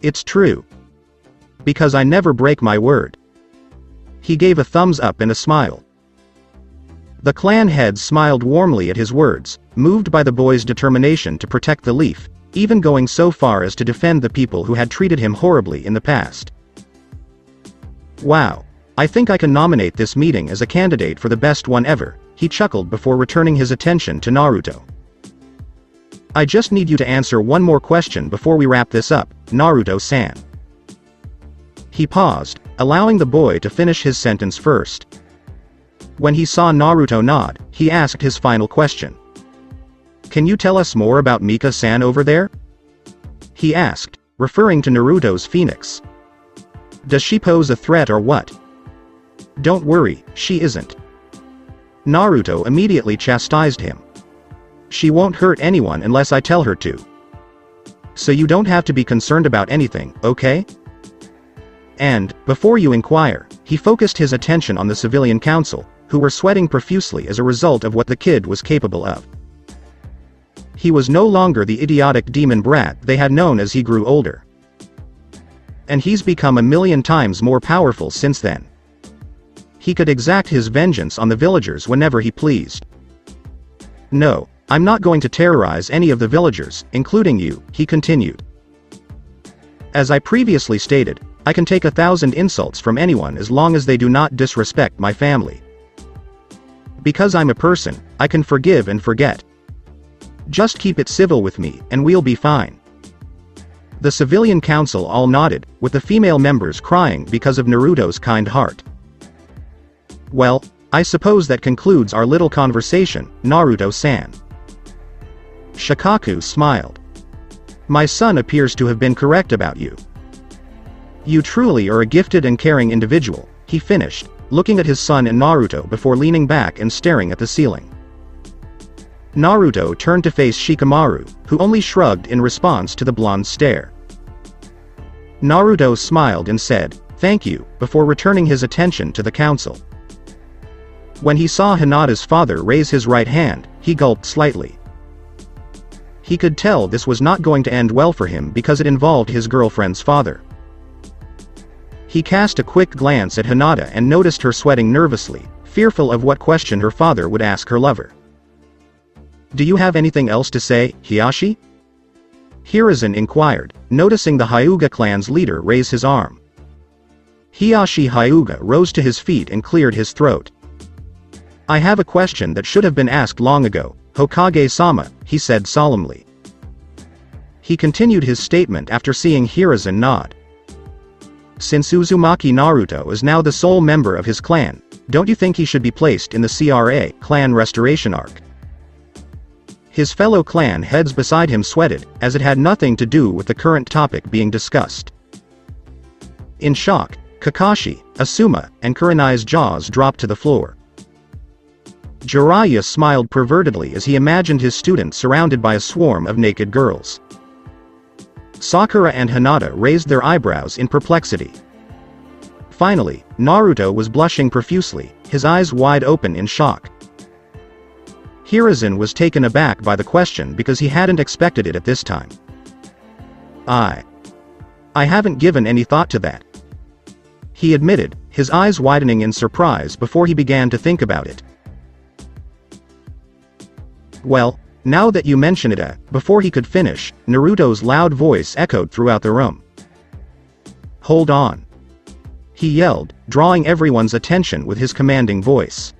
It's true. Because I never break my word. He gave a thumbs up and a smile. The clan head smiled warmly at his words, moved by the boy's determination to protect the leaf, even going so far as to defend the people who had treated him horribly in the past. Wow. I think I can nominate this meeting as a candidate for the best one ever, he chuckled before returning his attention to Naruto. I just need you to answer one more question before we wrap this up, Naruto-san. He paused, allowing the boy to finish his sentence first. When he saw Naruto nod, he asked his final question. "Can you tell us more about Mika-san over there?" he asked, referring to Naruto's phoenix. "Does she pose a threat or what?" "Don't worry, she isn't." Naruto immediately chastised him. "She won't hurt anyone unless I tell her to. So you don't have to be concerned about anything, okay?" And, before you inquire, he focused his attention on the civilian council, who were sweating profusely as a result of what the kid was capable of. He was no longer the idiotic demon brat they had known as he grew older. And he's become a million times more powerful since then. He could exact his vengeance on the villagers whenever he pleased. "No, I'm not going to terrorize any of the villagers, including you," he continued. "As I previously stated, I can take 1,000 insults from anyone as long as they do not disrespect my family. Because I'm a person, I can forgive and forget. Just keep it civil with me, and we'll be fine." The civilian council all nodded, with the female members crying because of Naruto's kind heart. "Well, I suppose that concludes our little conversation, Naruto-san." Shikaku smiled. "My son appears to have been correct about you. You truly are a gifted and caring individual," he finished, looking at his son and Naruto before leaning back and staring at the ceiling. Naruto turned to face Shikamaru, who only shrugged in response to the blonde's stare. Naruto smiled and said, "Thank you," before returning his attention to the council. When he saw Hinata's father raise his right hand, he gulped slightly. He could tell this was not going to end well for him because it involved his girlfriend's father. He cast a quick glance at Hinata and noticed her sweating nervously, fearful of what question her father would ask her lover. "Do you have anything else to say, Hiashi?" Hiruzen inquired, noticing the Hyuga clan's leader raise his arm. Hiashi Hyuga rose to his feet and cleared his throat. "I have a question that should have been asked long ago, Hokage-sama," he said solemnly. He continued his statement after seeing Hiruzen nod. "Since Uzumaki Naruto is now the sole member of his clan, don't you think he should be placed in the CRA, clan restoration arc?" His fellow clan heads beside him sweated, as it had nothing to do with the current topic being discussed. In shock, Kakashi, Asuma, and Kurenai's jaws dropped to the floor. Jiraiya smiled pervertedly as he imagined his student surrounded by a swarm of naked girls. Sakura and Hinata raised their eyebrows in perplexity. Finally, Naruto was blushing profusely, his eyes wide open in shock. Hiruzen was taken aback by the question because he hadn't expected it at this time. I haven't given any thought to that," he admitted, his eyes widening in surprise before he began to think about it. "Well, now that you mention it," before he could finish, Naruto's loud voice echoed throughout the room. "Hold on," he yelled, drawing everyone's attention with his commanding voice.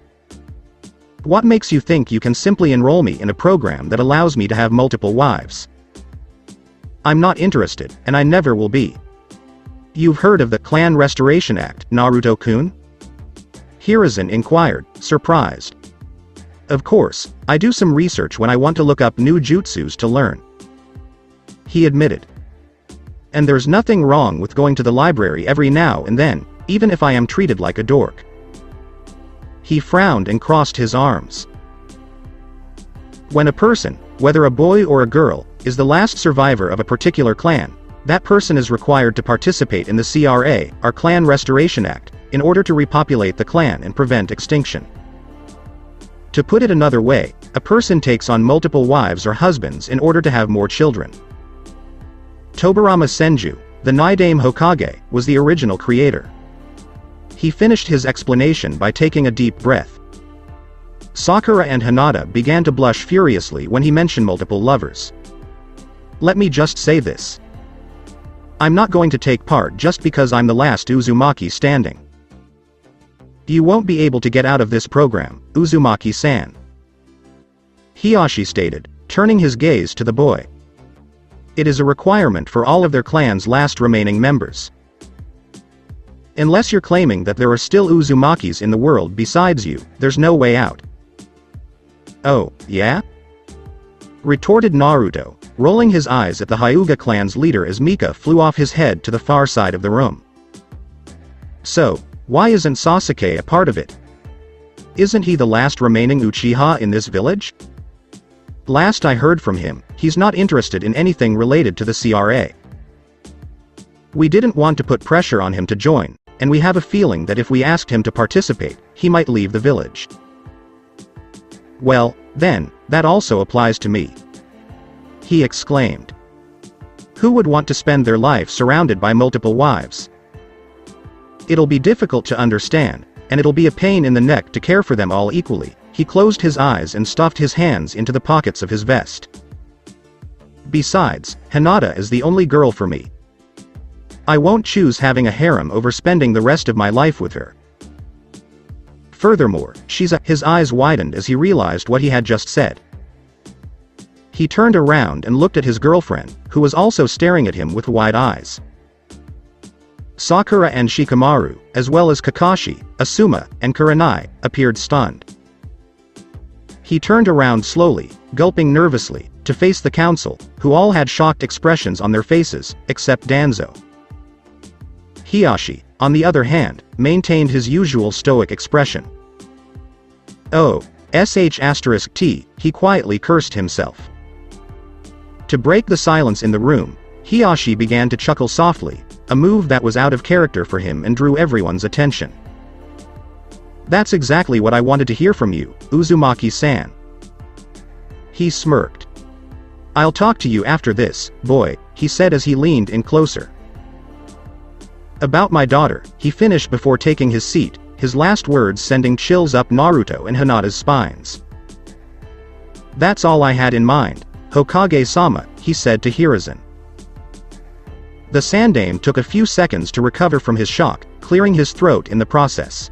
"What makes you think you can simply enroll me in a program that allows me to have multiple wives? I'm not interested, and I never will be. You've heard of the Clan Restoration Act, Naruto-kun?" Hiruzen inquired, surprised. "Of course, I do some research when I want to look up new jutsus to learn," he admitted. "And there's nothing wrong with going to the library every now and then, even if I am treated like a dork." He frowned and crossed his arms. When a person, whether a boy or a girl, is the last survivor of a particular clan, that person is required to participate in the CRA, or Clan Restoration Act, in order to repopulate the clan and prevent extinction. To put it another way, a person takes on multiple wives or husbands in order to have more children. Tobirama Senju, the Nidaime Hokage, was the original creator. He finished his explanation by taking a deep breath. Sakura and Hinata began to blush furiously when he mentioned multiple lovers. "Let me just say this. I'm not going to take part just because I'm the last Uzumaki standing. You won't be able to get out of this program, Uzumaki-san," Hiashi stated, turning his gaze to the boy. "It is a requirement for all of their clan's last remaining members. Unless you're claiming that there are still Uzumakis in the world besides you, there's no way out. Oh, yeah? Retorted Naruto, rolling his eyes at the Hyuga clan's leader as Mika flew off his head to the far side of the room. So, why isn't Sasuke a part of it? Isn't he the last remaining Uchiha in this village? Last I heard from him, he's not interested in anything related to the CRA. We didn't want to put pressure on him to join, and we have a feeling that if we asked him to participate, he might leave the village. Well, then, that also applies to me. He exclaimed. Who would want to spend their life surrounded by multiple wives? It'll be difficult to understand, and it'll be a pain in the neck to care for them all equally. He closed his eyes and stuffed his hands into the pockets of his vest. Besides, Hinata is the only girl for me. I won't choose having a harem over spending the rest of my life with her. Furthermore, his eyes widened as he realized what he had just said. He turned around and looked at his girlfriend, who was also staring at him with wide eyes. Sakura and Shikamaru, as well as Kakashi, Asuma, and Kurenai, appeared stunned. He turned around slowly, gulping nervously, to face the council, who all had shocked expressions on their faces, except Danzo. Hiashi, on the other hand, maintained his usual stoic expression. Oh, sh*t, he quietly cursed himself. To break the silence in the room, Hiashi began to chuckle softly, a move that was out of character for him and drew everyone's attention. That's exactly what I wanted to hear from you, Uzumaki-san. He smirked. I'll talk to you after this, boy, he said as he leaned in closer. About my daughter, he finished before taking his seat, his last words sending chills up Naruto and Hinata's spines. That's all I had in mind, Hokage-sama, he said to Hiruzen. The Sandaime took a few seconds to recover from his shock, clearing his throat in the process.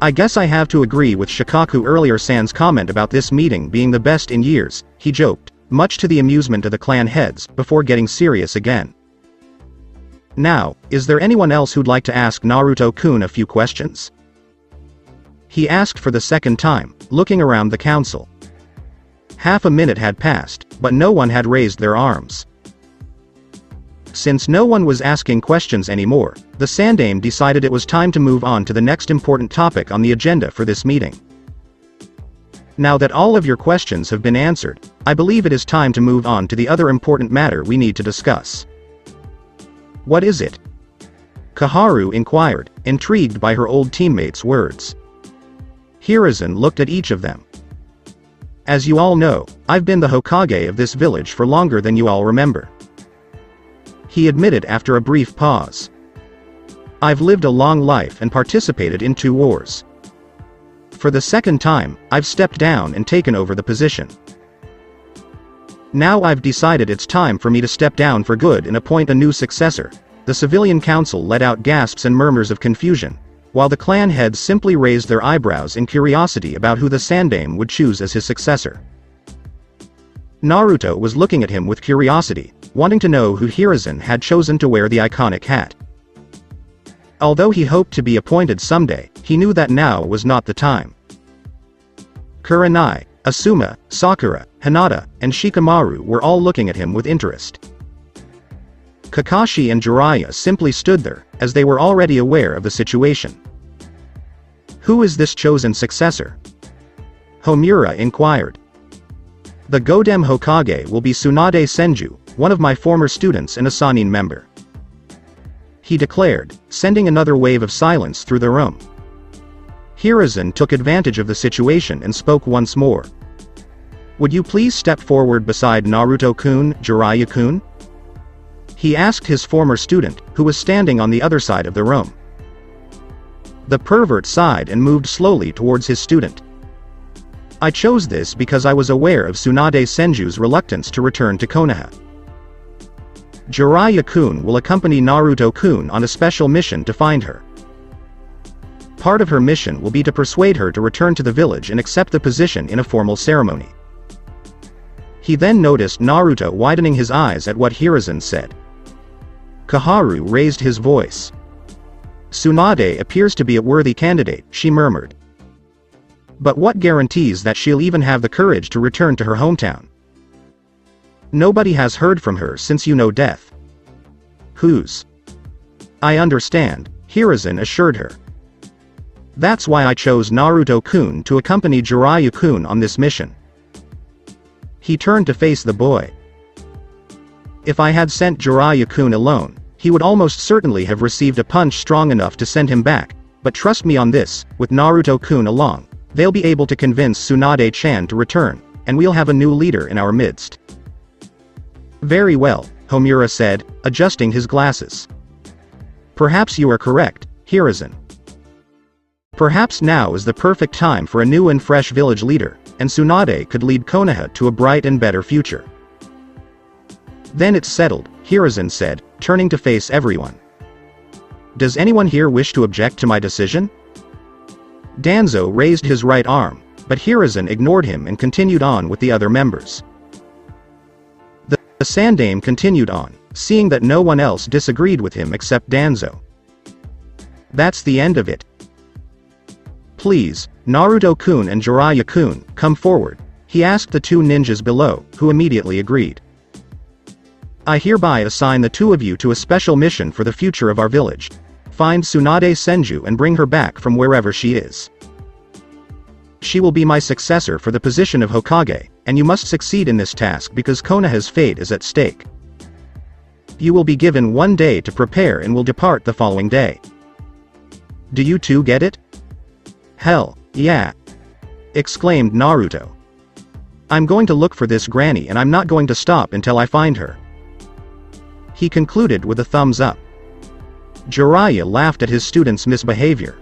I guess I have to agree with Shikaku earlier-san's comment about this meeting being the best in years, he joked, much to the amusement of the clan heads, before getting serious again. Now, is there anyone else who'd like to ask Naruto-kun a few questions? He asked for the second time, looking around the council. Half a minute had passed, but no one had raised their arms. Since no one was asking questions anymore, the Sandaime decided it was time to move on to the next important topic on the agenda for this meeting. Now that all of your questions have been answered, I believe it is time to move on to the other important matter we need to discuss. What is it? Kaharu inquired, intrigued by her old teammate's words. Hiruzen looked at each of them. As you all know, I've been the Hokage of this village for longer than you all remember. He admitted after a brief pause. I've lived a long life and participated in 2 wars. For the second time, I've stepped down and taken over the position. Now I've decided it's time for me to step down for good and appoint a new successor. The civilian council let out gasps and murmurs of confusion, while the clan heads simply raised their eyebrows in curiosity about who the Sandaime would choose as his successor. Naruto was looking at him with curiosity, wanting to know who Hiruzen had chosen to wear the iconic hat. Although he hoped to be appointed someday, he knew that now was not the time. Kurenai, Asuma, Sakura, Hinata, and Shikamaru were all looking at him with interest. Kakashi and Jiraiya simply stood there, as they were already aware of the situation. Who is this chosen successor? Homura inquired. The Godem Hokage will be Tsunade Senju, one of my former students and a Sannin member. He declared, sending another wave of silence through the room. Hiruzen took advantage of the situation and spoke once more. Would you please step forward beside Naruto-kun, Jiraiya-kun? He asked his former student, who was standing on the other side of the room. The pervert sighed and moved slowly towards his student. I chose this because I was aware of Tsunade Senju's reluctance to return to Konoha. Jiraiya-kun will accompany Naruto-kun on a special mission to find her. Part of her mission will be to persuade her to return to the village and accept the position in a formal ceremony. He then noticed Naruto widening his eyes at what Hiruzen said. Kaharu raised his voice. Tsunade appears to be a worthy candidate, she murmured. But what guarantees that she'll even have the courage to return to her hometown? Nobody has heard from her since death. Whose? I understand, Hiruzen assured her. That's why I chose Naruto-kun to accompany Jiraiya-kun on this mission. He turned to face the boy. If I had sent Jiraiya-kun alone, he would almost certainly have received a punch strong enough to send him back, but trust me on this, with Naruto-kun along, they'll be able to convince Tsunade-chan to return, and we'll have a new leader in our midst. Very well, Homura said, adjusting his glasses. Perhaps you are correct, Hiruzen. Perhaps now is the perfect time for a new and fresh village leader, and Tsunade could lead Konoha to a bright and better future. Then it's settled, Hiruzen said, turning to face everyone. Does anyone here wish to object to my decision? Danzo raised his right arm, but Hiruzen ignored him and continued on with the other members. The Sandaime continued on, seeing that no one else disagreed with him except Danzo. That's the end of it. Please, Naruto-kun and Jiraiya-kun, come forward, he asked the two ninjas below, who immediately agreed. I hereby assign the two of you to a special mission for the future of our village. Find Tsunade Senju and bring her back from wherever she is. She will be my successor for the position of Hokage, and you must succeed in this task because Konoha's fate is at stake. You will be given 1 day to prepare and will depart the following day. Do you two get it? Hell, yeah! Exclaimed Naruto. I'm going to look for this granny and I'm not going to stop until I find her. He concluded with a thumbs up. Jiraiya laughed at his student's misbehavior.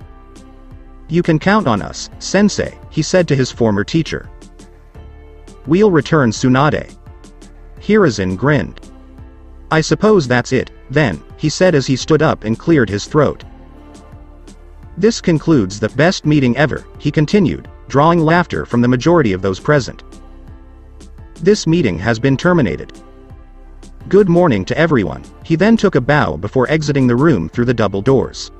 You can count on us, sensei, he said to his former teacher. We'll return Tsunade. Hiruzen grinned. I suppose that's it, then, he said as he stood up and cleared his throat. This concludes the best meeting ever, he continued, drawing laughter from the majority of those present. This meeting has been terminated. Good morning to everyone, he then took a bow before exiting the room through the double doors.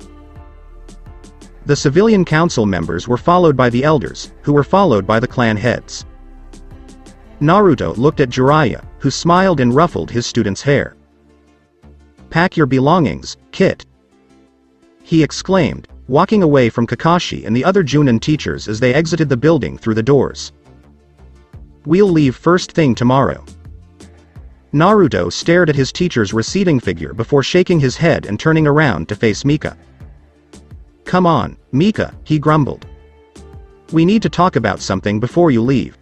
The civilian council members were followed by the elders, who were followed by the clan heads. Naruto looked at Jiraiya, who smiled and ruffled his student's hair. Pack your belongings, Kit, he exclaimed, walking away from Kakashi and the other Junin teachers as they exited the building through the doors. We'll leave first thing tomorrow. Naruto stared at his teacher's receding figure before shaking his head and turning around to face Mika. Come on, Mika, he grumbled. We need to talk about something before you leave.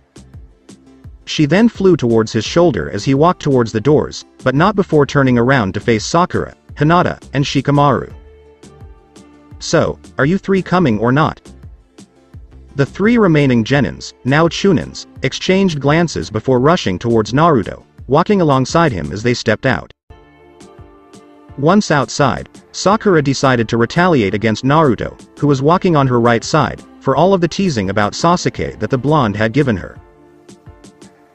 She then flew towards his shoulder as he walked towards the doors, but not before turning around to face Sakura, Hinata, and Shikamaru. So, are you three coming or not? The three remaining genins, now chunins, exchanged glances before rushing towards Naruto, walking alongside him as they stepped out. Once outside, Sakura decided to retaliate against Naruto, who was walking on her right side, for all of the teasing about Sasuke that the blonde had given her.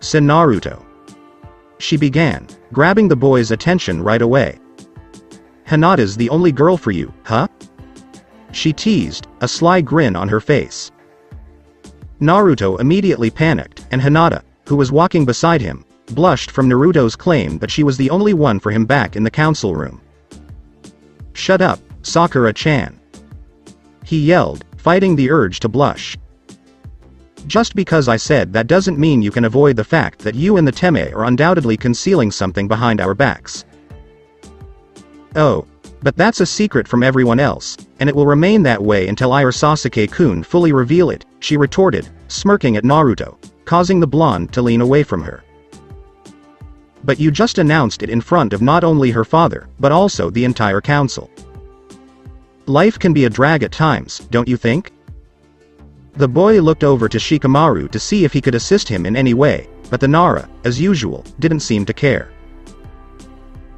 Sen Naruto, she began, grabbing the boy's attention right away. Hinata's the only girl for you, huh? She teased, a sly grin on her face. Naruto immediately panicked, and Hinata, who was walking beside him, blushed from Naruto's claim that she was the only one for him back in the council room. Shut up, Sakura-chan, he yelled, fighting the urge to blush. Just because I said that doesn't mean you can avoid the fact that you and the Teme are undoubtedly concealing something behind our backs. Oh, but that's a secret from everyone else, and it will remain that way until I or Sasuke-kun fully reveal it, she retorted, smirking at Naruto, causing the blonde to lean away from her. But you just announced it in front of not only her father, but also the entire council. Life can be a drag at times, don't you think? The boy looked over to Shikamaru to see if he could assist him in any way, but the Nara, as usual, didn't seem to care.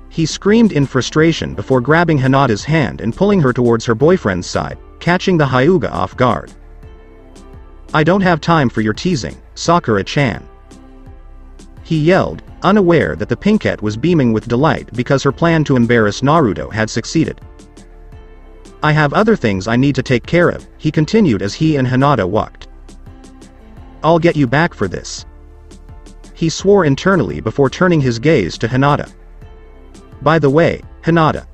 He screamed in frustration before grabbing Hinata's hand and pulling her towards her boyfriend's side, catching the Hyuga off guard. I don't have time for your teasing, Sakura-chan, he yelled, unaware that the pinkette was beaming with delight because her plan to embarrass Naruto had succeeded. I have other things I need to take care of, he continued as he and Hinata walked. I'll get you back for this. He swore internally before turning his gaze to Hinata. By the way, Hinata.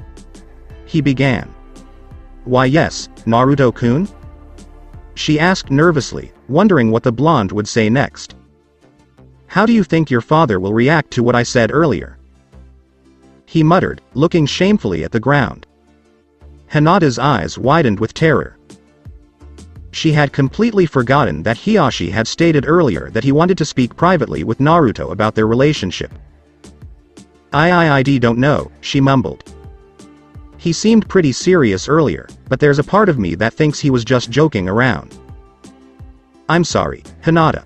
He began. Why yes, Naruto-kun? She asked nervously, wondering what the blonde would say next. How do you think your father will react to what I said earlier? He muttered, looking shamefully at the ground. Hinata's eyes widened with terror. She had completely forgotten that Hiyashi had stated earlier that he wanted to speak privately with Naruto about their relationship. I don't know, she mumbled. He seemed pretty serious earlier, but there's a part of me that thinks he was just joking around. I'm sorry, Hinata.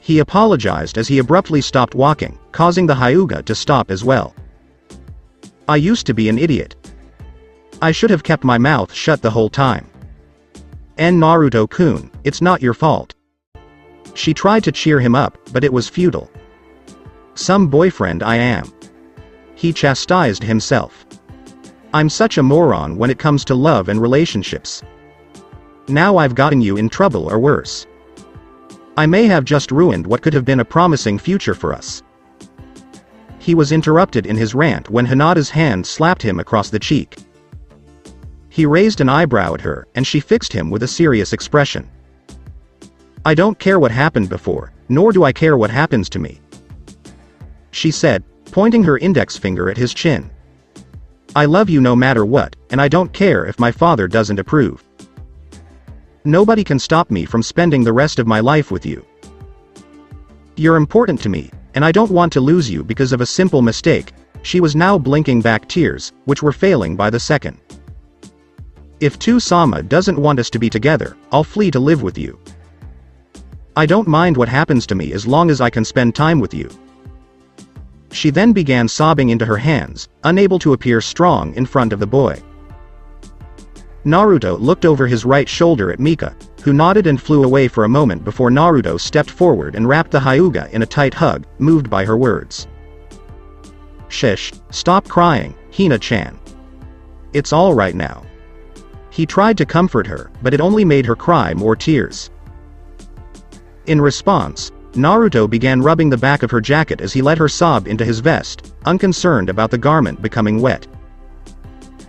He apologized as he abruptly stopped walking, causing the Hyuga to stop as well. I used to be an idiot. I should have kept my mouth shut the whole time. And Naruto-kun, it's not your fault. She tried to cheer him up, but it was futile. Some boyfriend I am. He chastised himself. I'm such a moron when it comes to love and relationships. Now I've gotten you in trouble or worse. I may have just ruined what could have been a promising future for us. He was interrupted in his rant when Hinata's hand slapped him across the cheek. He raised an eyebrow at her, and she fixed him with a serious expression. I don't care what happened before, nor do I care what happens to me, she said, pointing her index finger at his chin. I love you no matter what, and I don't care if my father doesn't approve. Nobody can stop me from spending the rest of my life with you. You're important to me, and I don't want to lose you because of a simple mistake. She was now blinking back tears, which were failing by the second. If Sama doesn't want us to be together, I'll flee to live with you. I don't mind what happens to me as long as I can spend time with you. She then began sobbing into her hands, unable to appear strong in front of the boy. Naruto looked over his right shoulder at Mika, who nodded and flew away for a moment before Naruto stepped forward and wrapped the Hyuga in a tight hug, moved by her words. Shish, stop crying, Hina-chan. It's all right now. He tried to comfort her, but it only made her cry more tears. In response, Naruto began rubbing the back of her jacket as he let her sob into his vest, unconcerned about the garment becoming wet.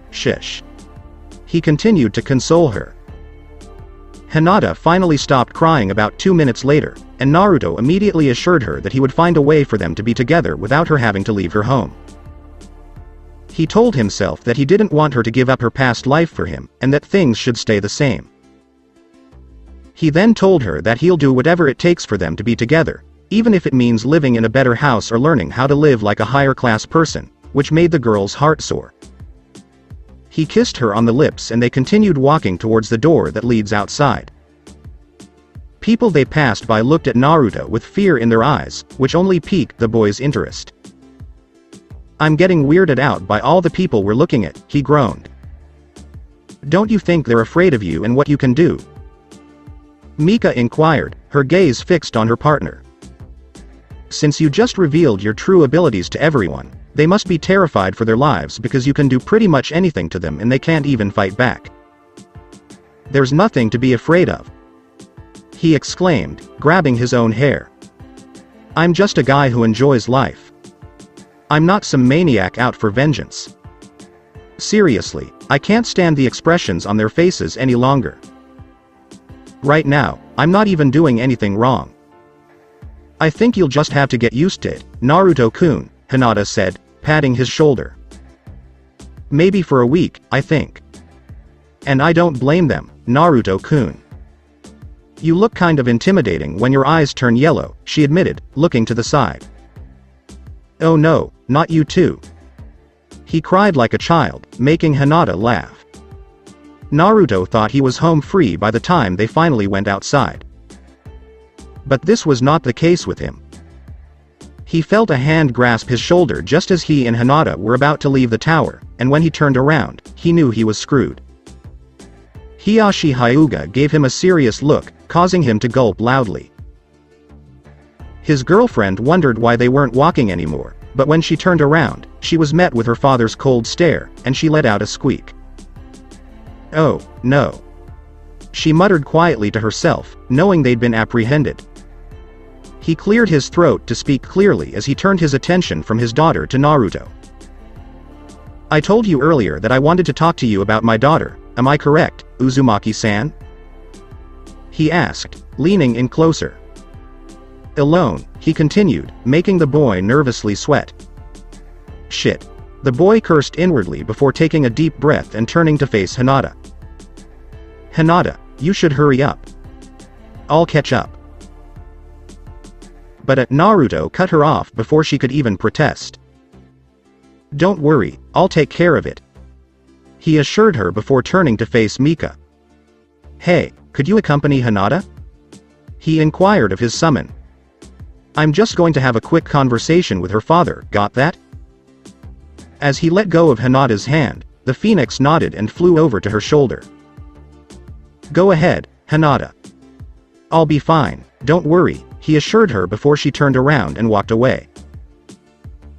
Shish. He continued to console her. Hinata finally stopped crying about 2 minutes later, and Naruto immediately assured her that he would find a way for them to be together without her having to leave her home. He told himself that he didn't want her to give up her past life for him, and that things should stay the same. He then told her that he'll do whatever it takes for them to be together, even if it means living in a better house or learning how to live like a higher-class person, which made the girl's heart soar. He kissed her on the lips and they continued walking towards the door that leads outside. People they passed by looked at Naruto with fear in their eyes, which only piqued the boy's interest. I'm getting weirded out by all the people we're looking at, he groaned. Don't you think they're afraid of you and what you can do? Mika inquired, her gaze fixed on her partner. Since you just revealed your true abilities to everyone, they must be terrified for their lives because you can do pretty much anything to them and they can't even fight back. There's nothing to be afraid of, he exclaimed, grabbing his own hair. I'm just a guy who enjoys life. I'm not some maniac out for vengeance. Seriously, I can't stand the expressions on their faces any longer. Right now, I'm not even doing anything wrong. I think you'll just have to get used to it, Naruto-kun, Hinata said, patting his shoulder. Maybe for a week, I think. And I don't blame them, Naruto-kun. You look kind of intimidating when your eyes turn yellow, she admitted, looking to the side. Oh no, not you too. He cried like a child, making Hinata laugh. Naruto thought he was home free by the time they finally went outside. But this was not the case with him. He felt a hand grasp his shoulder just as he and Hinata were about to leave the tower, and when he turned around, he knew he was screwed. Hiyashi Hyuga gave him a serious look, causing him to gulp loudly. His girlfriend wondered why they weren't walking anymore, but when she turned around, she was met with her father's cold stare, and she let out a squeak. Oh, no. She muttered quietly to herself, knowing they'd been apprehended. He cleared his throat to speak clearly as he turned his attention from his daughter to Naruto. I told you earlier that I wanted to talk to you about my daughter, am I correct, Uzumaki-san? He asked, leaning in closer. Alone, he continued, making the boy nervously sweat. Shit. The boy cursed inwardly before taking a deep breath and turning to face Hinata. Hinata, you should hurry up. I'll catch up. But Naruto cut her off before she could even protest. Don't worry, I'll take care of it. He assured her before turning to face Mika. Hey, could you accompany Hinata? He inquired of his summon. I'm just going to have a quick conversation with her father, got that? As he let go of Hinata's hand, the phoenix nodded and flew over to her shoulder. Go ahead, Hinata. I'll be fine, don't worry, he assured her before she turned around and walked away.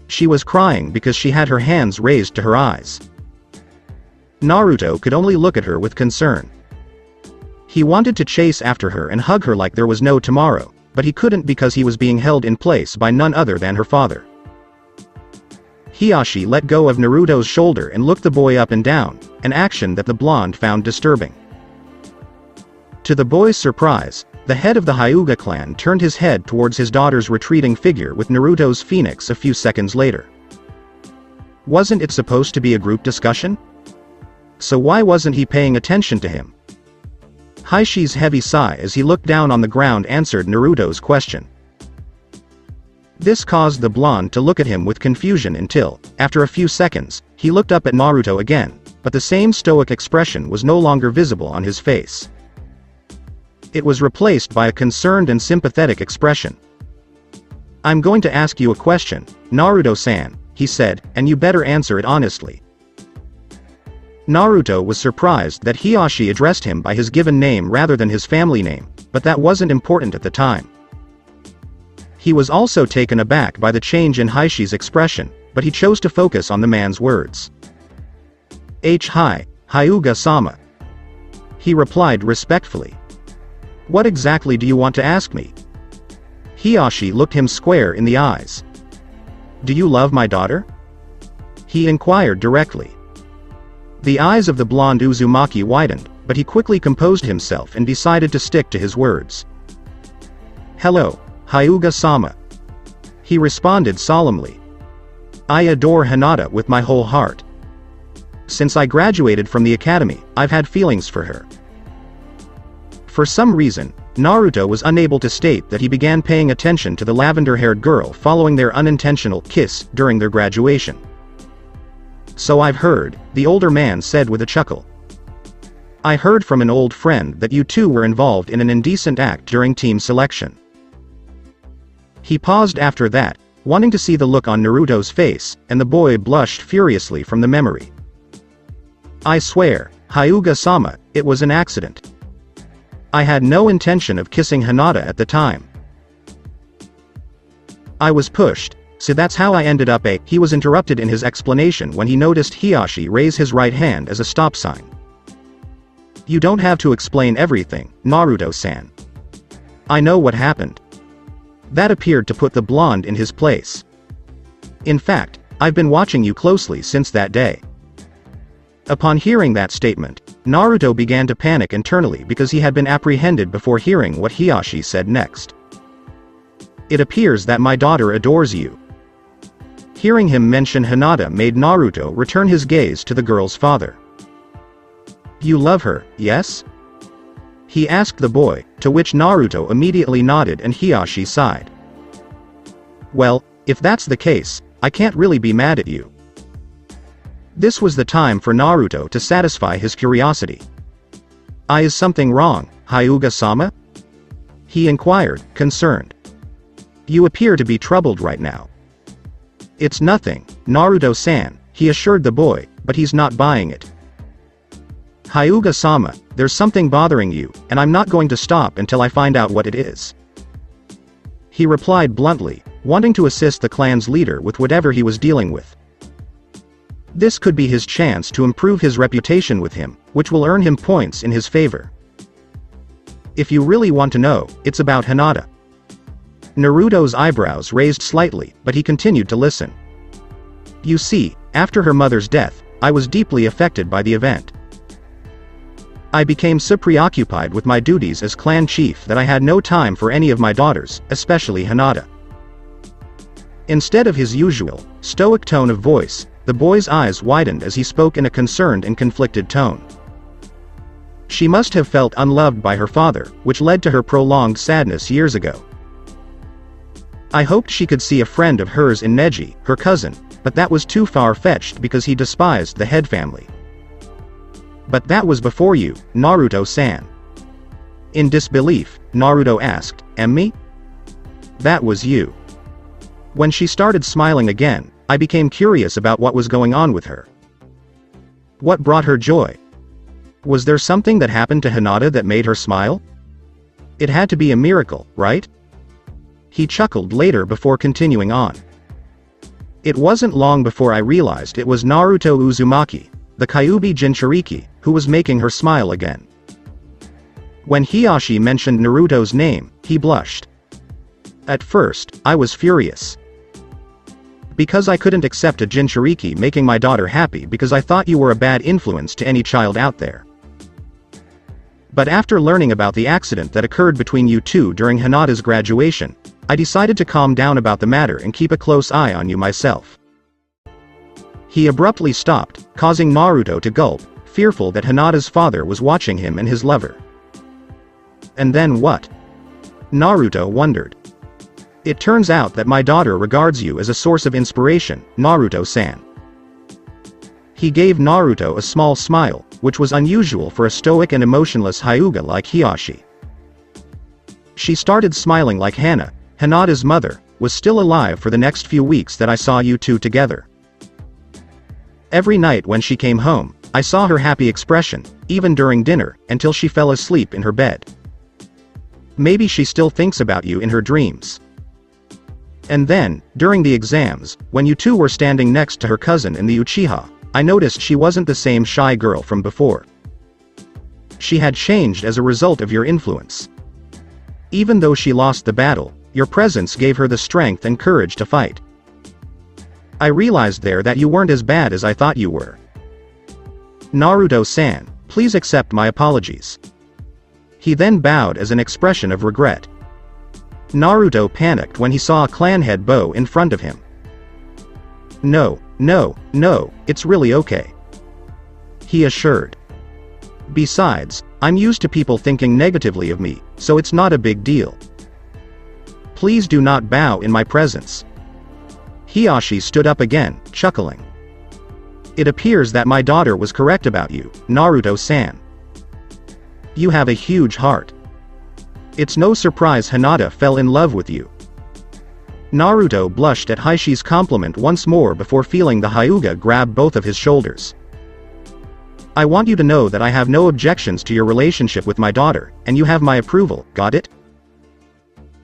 She was crying because she had her hands raised to her eyes. Naruto could only look at her with concern. He wanted to chase after her and hug her like there was no tomorrow, but he couldn't because he was being held in place by none other than her father. Hiashi let go of Naruto's shoulder and looked the boy up and down, an action that the blonde found disturbing. To the boy's surprise, the head of the Hyuga clan turned his head towards his daughter's retreating figure with Naruto's phoenix a few seconds later. Wasn't it supposed to be a group discussion? So why wasn't he paying attention to him? Haishi's heavy sigh as he looked down on the ground answered Naruto's question. This caused the blonde to look at him with confusion until, after a few seconds, he looked up at Naruto again, but the same stoic expression was no longer visible on his face. It was replaced by a concerned and sympathetic expression. I'm going to ask you a question, Naruto-san, he said, and you better answer it honestly. Naruto was surprised that Hiashi addressed him by his given name rather than his family name, but that wasn't important at the time. He was also taken aback by the change in Haishi's expression, but he chose to focus on the man's words. Hyuga-sama. He replied respectfully. What exactly do you want to ask me? Hiashi looked him square in the eyes. Do you love my daughter? He inquired directly. The eyes of the blonde Uzumaki widened, but he quickly composed himself and decided to stick to his words. Hello, Hyuga-sama. He responded solemnly. I adore Hinata with my whole heart. Since I graduated from the academy, I've had feelings for her. For some reason, Naruto was unable to state that he began paying attention to the lavender-haired girl following their unintentional kiss during their graduation. So I've heard, the older man said with a chuckle. I heard from an old friend that you two were involved in an indecent act during team selection. He paused after that, wanting to see the look on Naruto's face, and the boy blushed furiously from the memory. I swear, Hyuga-sama, it was an accident. I had no intention of kissing Hinata at the time. I was pushed, so that's how I ended up He was interrupted in his explanation when he noticed Hiashi raise his right hand as a stop sign. You don't have to explain everything, Naruto-san. I know what happened. That appeared to put the blonde in his place. In fact, I've been watching you closely since that day. Upon hearing that statement, Naruto began to panic internally because he had been apprehended before hearing what Hiashi said next. It appears that my daughter adores you. Hearing him mention Hinata made Naruto return his gaze to the girl's father. You love her, yes? He asked the boy, to which Naruto immediately nodded and Hiashi sighed. Well, if that's the case, I can't really be mad at you. This was the time for Naruto to satisfy his curiosity. Is something wrong, Hyuga-sama? He inquired, concerned. You appear to be troubled right now. It's nothing, Naruto-san, he assured the boy, but he's not buying it. Hyuga-sama, there's something bothering you, and I'm not going to stop until I find out what it is. He replied bluntly, wanting to assist the clan's leader with whatever he was dealing with. This could be his chance to improve his reputation with him, which will earn him points in his favor. If you really want to know, it's about Hinata. Naruto's eyebrows raised slightly, but he continued to listen. You see, after her mother's death, I was deeply affected by the event. I became so preoccupied with my duties as clan chief that I had no time for any of my daughters, especially Hinata. Instead of his usual, stoic tone of voice, the boy's eyes widened as he spoke in a concerned and conflicted tone. She must have felt unloved by her father, which led to her prolonged sadness years ago. I hoped she could see a friend of hers in Neji, her cousin, but that was too far-fetched because he despised the head family. But that was before you, Naruto-san. In disbelief, Naruto asked, "Me? That was you." When she started smiling again, I became curious about what was going on with her. What brought her joy? Was there something that happened to Hinata that made her smile? It had to be a miracle, right? He chuckled later before continuing on. It wasn't long before I realized it was Naruto Uzumaki, the Kyuubi Jinchuriki, who was making her smile again. When Hiyashi mentioned Naruto's name, he blushed. At first, I was furious. Because I couldn't accept a Jinchuriki making my daughter happy because I thought you were a bad influence to any child out there. But after learning about the accident that occurred between you two during Hinata's graduation, I decided to calm down about the matter and keep a close eye on you myself. He abruptly stopped, causing Naruto to gulp, fearful that Hinata's father was watching him and his lover. And then what? Naruto wondered. It turns out that my daughter regards you as a source of inspiration, Naruto-san. He gave Naruto a small smile, which was unusual for a stoic and emotionless Hyuga like Hiyashi. She started smiling like Hana, Hinata's mother, was still alive for the next few weeks that I saw you two together. Every night when she came home, I saw her happy expression, even during dinner, until she fell asleep in her bed. Maybe she still thinks about you in her dreams. And then, during the exams, when you two were standing next to her cousin in the Uchiha, I noticed she wasn't the same shy girl from before. She had changed as a result of your influence. Even though she lost the battle, your presence gave her the strength and courage to fight. I realized there that you weren't as bad as I thought you were. Naruto-san, please accept my apologies. He then bowed as an expression of regret. Naruto panicked when he saw a clan head bow in front of him. No, it's really okay. He assured. Besides, I'm used to people thinking negatively of me, so it's not a big deal. Please do not bow in my presence. Hiyashi stood up again, chuckling. It appears that my daughter was correct about you, Naruto-san. You have a huge heart. It's no surprise Hinata fell in love with you. Naruto blushed at Hiyachi's compliment once more before feeling the Hyuga grab both of his shoulders. I want you to know that I have no objections to your relationship with my daughter, and you have my approval, got it?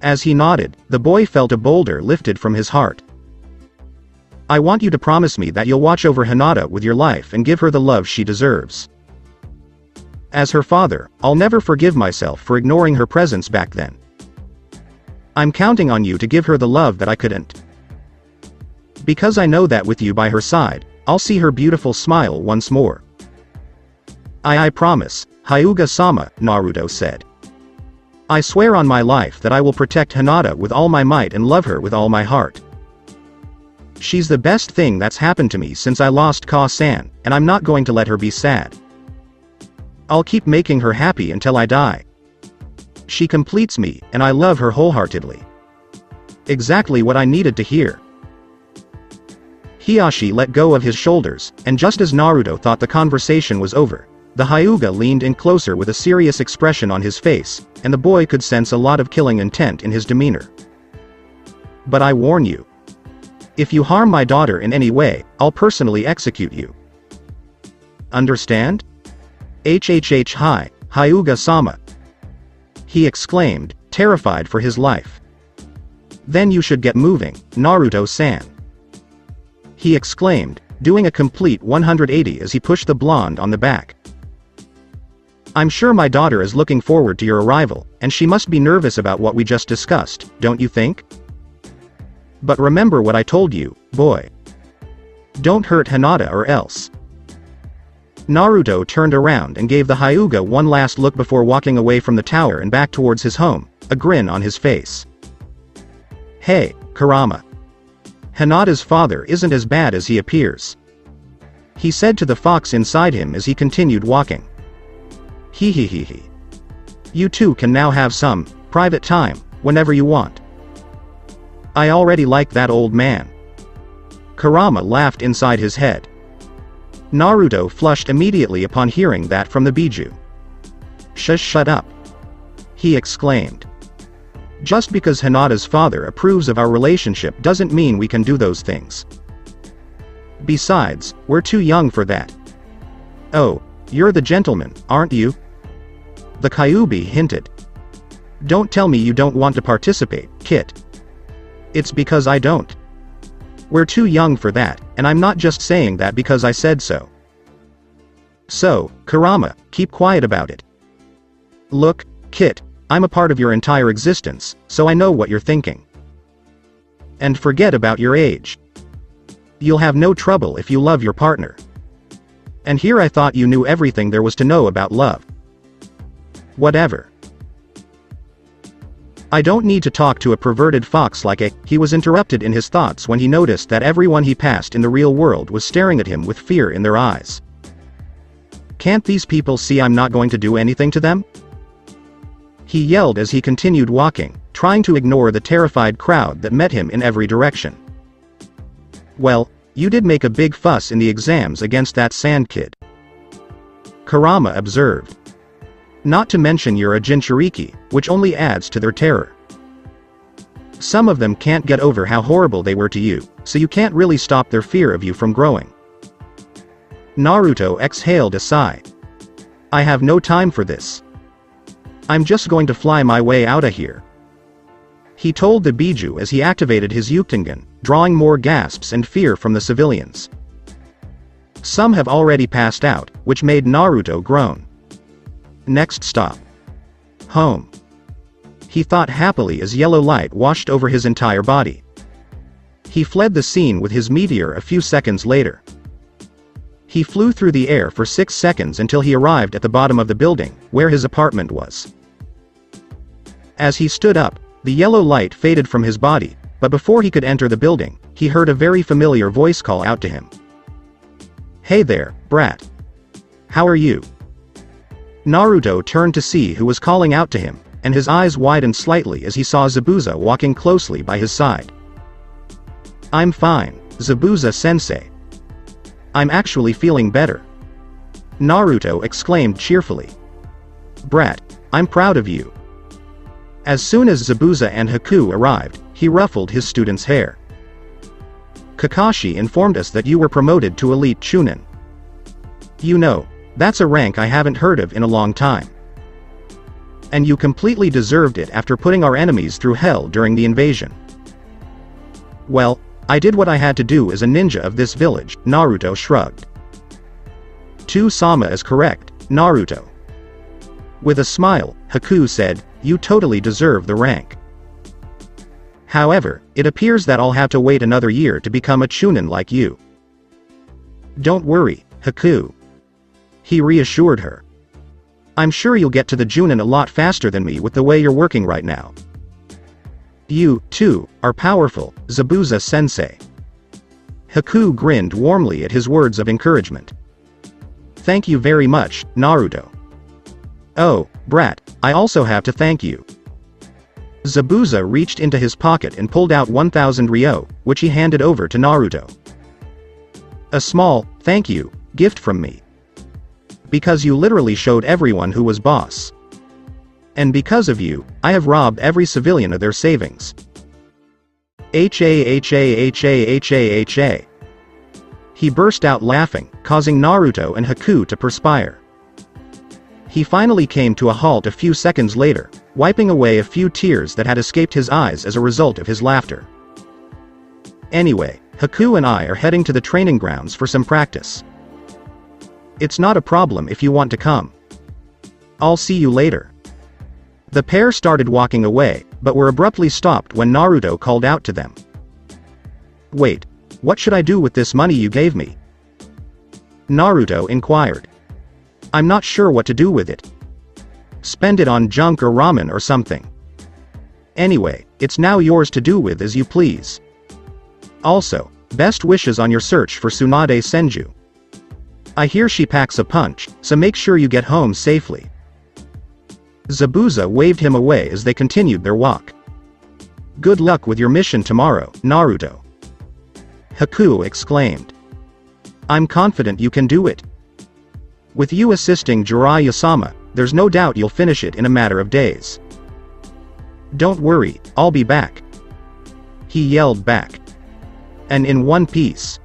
As he nodded, the boy felt a boulder lifted from his heart. I want you to promise me that you'll watch over Hinata with your life and give her the love she deserves. As her father, I'll never forgive myself for ignoring her presence back then. I'm counting on you to give her the love that I couldn't. Because I know that with you by her side, I'll see her beautiful smile once more. I promise, Hyuga-sama, Naruto said. I swear on my life that I will protect Hinata with all my might and love her with all my heart. She's the best thing that's happened to me since I lost Ka-san, and I'm not going to let her be sad. I'll keep making her happy until I die. She completes me, and I love her wholeheartedly. Exactly what I needed to hear. Hiyashi let go of his shoulders, and just as Naruto thought the conversation was over, the Hyuga leaned in closer with a serious expression on his face, and the boy could sense a lot of killing intent in his demeanor. But I warn you. If you harm my daughter in any way, I'll personally execute you. Understand? Hi, Hyuga-sama. He exclaimed, terrified for his life. Then you should get moving, Naruto-san. He exclaimed, doing a complete 180 as he pushed the blonde on the back. I'm sure my daughter is looking forward to your arrival, and she must be nervous about what we just discussed, don't you think? But remember what I told you, boy. Don't hurt Hinata or else. Naruto turned around and gave the Hyuga one last look before walking away from the tower and back towards his home, a grin on his face. Hey, Kurama. Hinata's father isn't as bad as he appears, he said to the fox inside him as he continued walking. He. You two can now have some private time whenever you want. I already like that old man. Kurama laughed inside his head. Naruto flushed immediately upon hearing that from the Biju. Shut up, he exclaimed. Just because Hinata's father approves of our relationship doesn't mean we can do those things. Besides, we're too young for that. Oh, you're the gentleman, aren't you? The Kyuubi hinted. Don't tell me you don't want to participate, Kit. It's because I don't. We're too young for that, and I'm not just saying that because I said so. So, Kurama, keep quiet about it. Look, Kit, I'm a part of your entire existence, so I know what you're thinking. And forget about your age. You'll have no trouble if you love your partner. And here I thought you knew everything there was to know about love. Whatever. I don't need to talk to a perverted fox like a— He was interrupted in his thoughts when he noticed that everyone he passed in the real world was staring at him with fear in their eyes. Can't these people see I'm not going to do anything to them? He yelled as he continued walking, trying to ignore the terrified crowd that met him in every direction. Well, you did make a big fuss in the exams against that sand kid, Kurama observed. Not to mention you're a Jinchuriki, which only adds to their terror. Some of them can't get over how horrible they were to you, so you can't really stop their fear of you from growing. Naruto exhaled a sigh. I have no time for this. I'm just going to fly my way out of here, he told the Biju as he activated his Uchtengan, drawing more gasps and fear from the civilians. Some have already passed out, which made Naruto groan. Next stop. Home. He thought happily as yellow light washed over his entire body. He fled the scene with his meteor a few seconds later. He flew through the air for 6 seconds until he arrived at the bottom of the building, where his apartment was. As he stood up, the yellow light faded from his body, but before he could enter the building, he heard a very familiar voice call out to him. Hey there, brat. How are you? Naruto turned to see who was calling out to him, and his eyes widened slightly as he saw Zabuza walking closely by his side. I'm fine, Zabuza-sensei. I'm actually feeling better, Naruto exclaimed cheerfully. Brat, I'm proud of you. As soon as Zabuza and Haku arrived, he ruffled his student's hair. Kakashi informed us that you were promoted to Elite Chunin. You know, that's a rank I haven't heard of in a long time. And you completely deserved it after putting our enemies through hell during the invasion. Well, I did what I had to do as a ninja of this village, Naruto shrugged. Sama is correct, Naruto. With a smile, Haku said, you totally deserve the rank. However, it appears that I'll have to wait another year to become a Chunin like you. Don't worry, Haku, he reassured her. I'm sure you'll get to the Chunin a lot faster than me with the way you're working right now. You, too, are powerful, Zabuza-sensei. Haku grinned warmly at his words of encouragement. Thank you very much, Naruto. Oh, brat, I also have to thank you. Zabuza reached into his pocket and pulled out 1,000 ryo, which he handed over to Naruto. A small, thank you, gift from me. Because you literally showed everyone who was boss. And because of you, I have robbed every civilian of their savings. Ha. He burst out laughing, causing Naruto and Haku to perspire. He finally came to a halt a few seconds later, wiping away a few tears that had escaped his eyes as a result of his laughter. Anyway, Haku and I are heading to the training grounds for some practice. It's not a problem if you want to come. I'll see you later." The pair started walking away, but were abruptly stopped when Naruto called out to them. "Wait, what should I do with this money you gave me?" Naruto inquired. "I'm not sure what to do with it. Spend it on junk or ramen or something. Anyway, it's now yours to do with as you please. Also, best wishes on your search for Tsunade Senju. I hear she packs a punch, so make sure you get home safely." Zabuza waved him away as they continued their walk. "Good luck with your mission tomorrow, Naruto," Haku exclaimed. "I'm confident you can do it. With you assisting Jiraiya-sama, there's no doubt you'll finish it in a matter of days." "Don't worry, I'll be back," he yelled back. "And in one piece."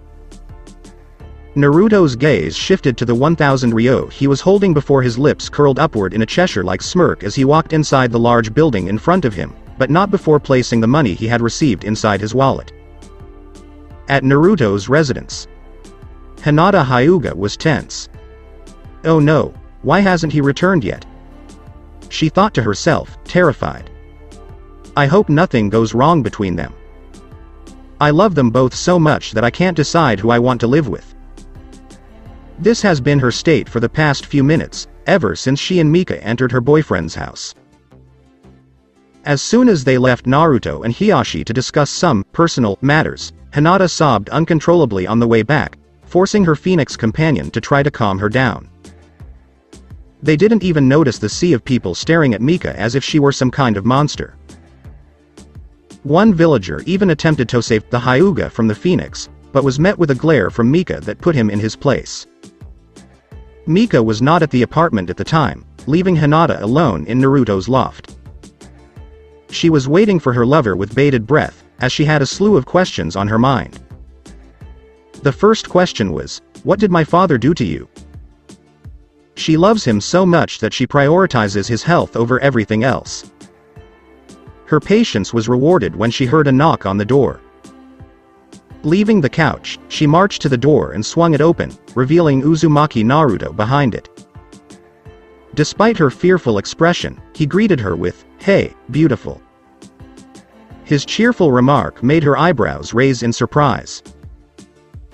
Naruto's gaze shifted to the 1000 ryo he was holding before his lips curled upward in a Cheshire-like smirk as he walked inside the large building in front of him, but not before placing the money he had received inside his wallet. At Naruto's residence, Hinata Hyuga was tense. Oh no, why hasn't he returned yet? She thought to herself, terrified. I hope nothing goes wrong between them. I love them both so much that I can't decide who I want to live with. This has been her state for the past few minutes, ever since she and Mika entered her boyfriend's house. As soon as they left Naruto and Hiyashi to discuss some personal matters, Hinata sobbed uncontrollably on the way back, forcing her Phoenix companion to try to calm her down. They didn't even notice the sea of people staring at Mika as if she were some kind of monster. One villager even attempted to save the Hyuga from the Phoenix, but was met with a glare from Mika that put him in his place. Mika was not at the apartment at the time, leaving Hinata alone in Naruto's loft. She was waiting for her lover with bated breath, as she had a slew of questions on her mind. The first question was, "What did my father do to you?" She loves him so much that she prioritizes his health over everything else. Her patience was rewarded when she heard a knock on the door. Leaving the couch, she marched to the door and swung it open, revealing Uzumaki Naruto behind it. Despite her fearful expression, he greeted her with, "Hey, beautiful." His cheerful remark made her eyebrows raise in surprise.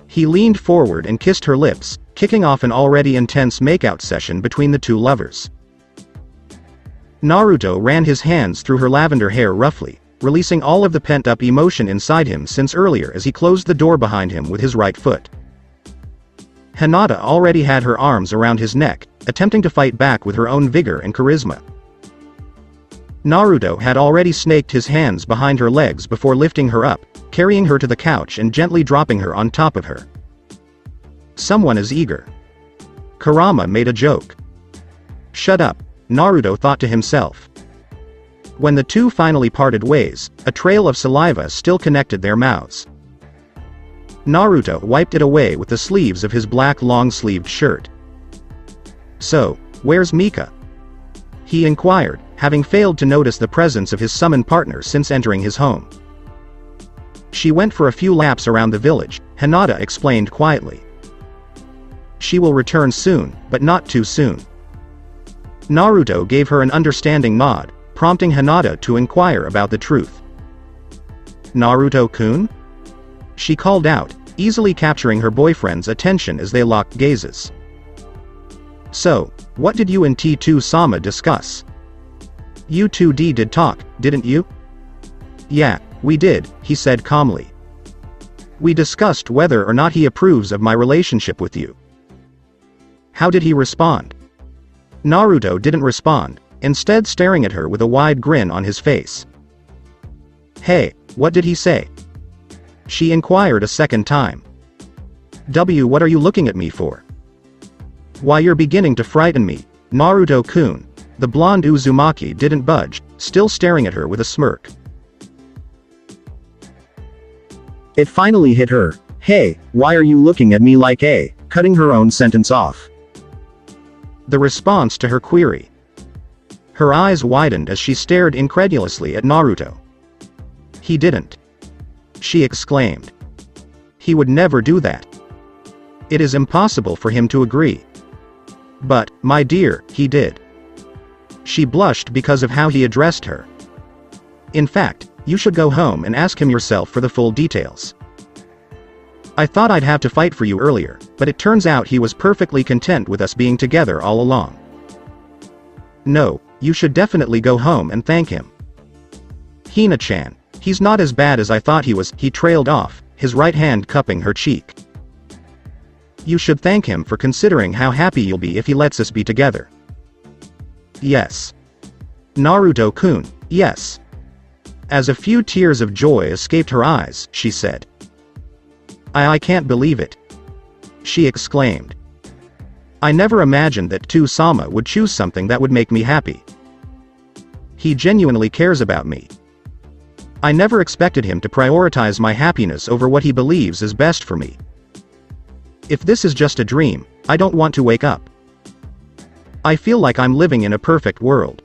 He leaned forward and kissed her lips, kicking off an already intense makeout session between the two lovers. Naruto ran his hands through her lavender hair roughly, releasing all of the pent-up emotion inside him since earlier as he closed the door behind him with his right foot. Hinata already had her arms around his neck, attempting to fight back with her own vigor and charisma. Naruto had already snaked his hands behind her legs before lifting her up, carrying her to the couch and gently dropping her on top of her. Someone is eager. Kurama made a joke. Shut up, Naruto thought to himself. When the two finally parted ways, a trail of saliva still connected their mouths. Naruto wiped it away with the sleeves of his black long-sleeved shirt. So, where's Mika? He inquired, having failed to notice the presence of his summoned partner since entering his home. She went for a few laps around the village, Hinata explained quietly. She will return soon, but not too soon. Naruto gave her an understanding nod, prompting Hinata to inquire about the truth. Naruto-kun? She called out, easily capturing her boyfriend's attention as they locked gazes. So, what did you and T2-sama discuss? You two did talk, didn't you? Yeah, we did, he said calmly. We discussed whether or not he approves of my relationship with you. How did he respond? Naruto didn't respond, instead staring at her with a wide grin on his face. Hey, what did he say? She inquired a second time. What are you looking at me for? Why, you're beginning to frighten me, Naruto-kun. The blonde Uzumaki didn't budge, still staring at her with a smirk. It finally hit her. Hey, why are you looking at me like a, cutting her own sentence off? The response to her query. Her eyes widened as she stared incredulously at Naruto. He didn't. She exclaimed. He would never do that. It is impossible for him to agree. But, my dear, he did. She blushed because of how he addressed her. In fact, you should go home and ask him yourself for the full details. I thought I'd have to fight for you earlier, but it turns out he was perfectly content with us being together all along. No, you should definitely go home and thank him. Hina-chan, he's not as bad as I thought he was, he trailed off, his right hand cupping her cheek. You should thank him for considering how happy you'll be if he lets us be together. Yes. Naruto-kun, yes. As a few tears of joy escaped her eyes, she said. I can't believe it. She exclaimed. I never imagined that Tu-sama would choose something that would make me happy. He genuinely cares about me. I never expected him to prioritize my happiness over what he believes is best for me. If this is just a dream, I don't want to wake up. I feel like I'm living in a perfect world.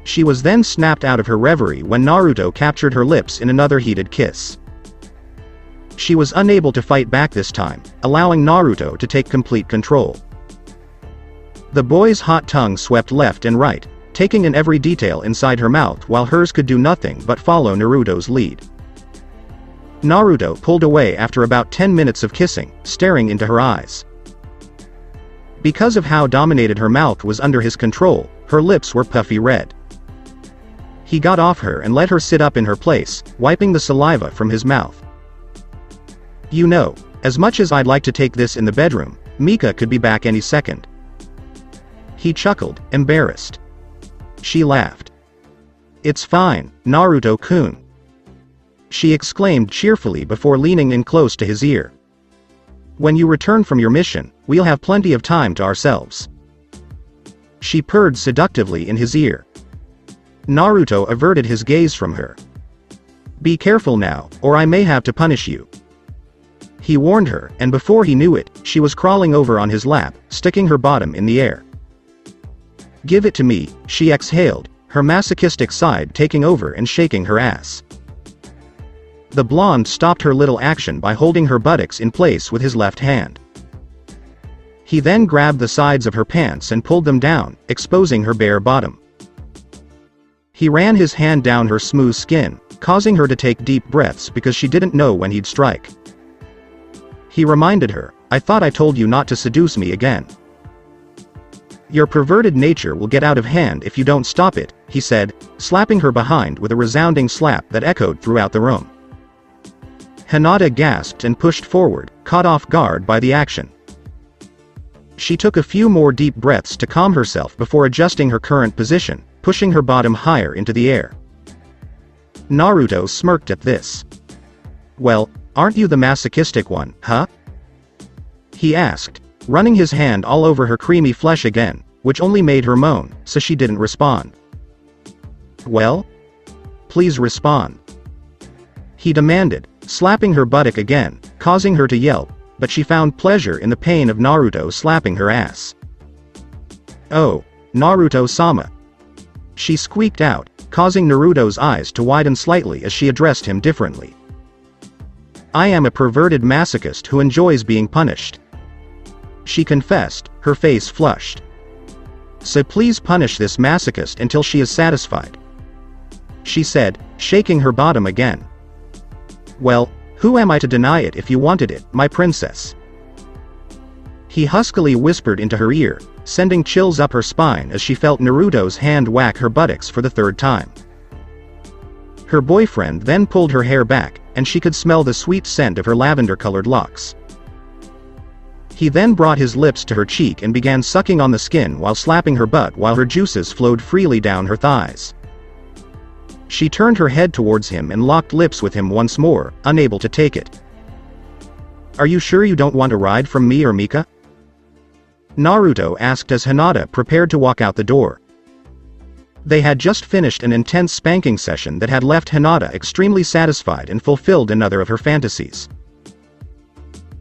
She was then snapped out of her reverie when Naruto captured her lips in another heated kiss. She was unable to fight back this time, allowing Naruto to take complete control. The boy's hot tongue swept left and right, taking in every detail inside her mouth while hers could do nothing but follow Naruto's lead. Naruto pulled away after about 10 minutes of kissing, staring into her eyes. Because of how dominated her mouth was under his control, her lips were puffy red. He got off her and let her sit up in her place, wiping the saliva from his mouth. You know, as much as I'd like to take this in the bedroom, Mika could be back any second. He chuckled, embarrassed. She laughed. It's fine, Naruto-kun. She exclaimed cheerfully before leaning in close to his ear. When you return from your mission, we'll have plenty of time to ourselves. She purred seductively in his ear. Naruto averted his gaze from her. Be careful now, or I may have to punish you. He warned her, and before he knew it, she was crawling over on his lap, sticking her bottom in the air. Give it to me, she exhaled, her masochistic side taking over and shaking her ass. The blonde stopped her little action by holding her buttocks in place with his left hand. He then grabbed the sides of her pants and pulled them down, exposing her bare bottom. He ran his hand down her smooth skin, causing her to take deep breaths because she didn't know when he'd strike. He reminded her, I thought I told you not to seduce me again. Your perverted nature will get out of hand if you don't stop it, he said, slapping her behind with a resounding slap that echoed throughout the room. Hinata gasped and pushed forward, caught off guard by the action. She took a few more deep breaths to calm herself before adjusting her current position, pushing her bottom higher into the air. Naruto smirked at this. Well, aren't you the masochistic one, huh? He asked, running his hand all over her creamy flesh again, which only made her moan, so she didn't respond. Well? Please respond. He demanded, slapping her buttock again, causing her to yelp, but she found pleasure in the pain of Naruto slapping her ass. Oh, Naruto-sama. She squeaked out, causing Naruto's eyes to widen slightly as she addressed him differently. I am a perverted masochist who enjoys being punished. She confessed, her face flushed. So please punish this masochist until she is satisfied. She said, shaking her bottom again. Well, who am I to deny it if you wanted it, my princess? He huskily whispered into her ear, sending chills up her spine as she felt Naruto's hand whack her buttocks for the third time. Her boyfriend then pulled her hair back, and she could smell the sweet scent of her lavender-colored locks. He then brought his lips to her cheek and began sucking on the skin while slapping her butt while her juices flowed freely down her thighs. She turned her head towards him and locked lips with him once more, unable to take it. Are you sure you don't want a ride from me or Mika? Naruto asked as Hinata prepared to walk out the door. They had just finished an intense spanking session that had left Hinata extremely satisfied and fulfilled another of her fantasies.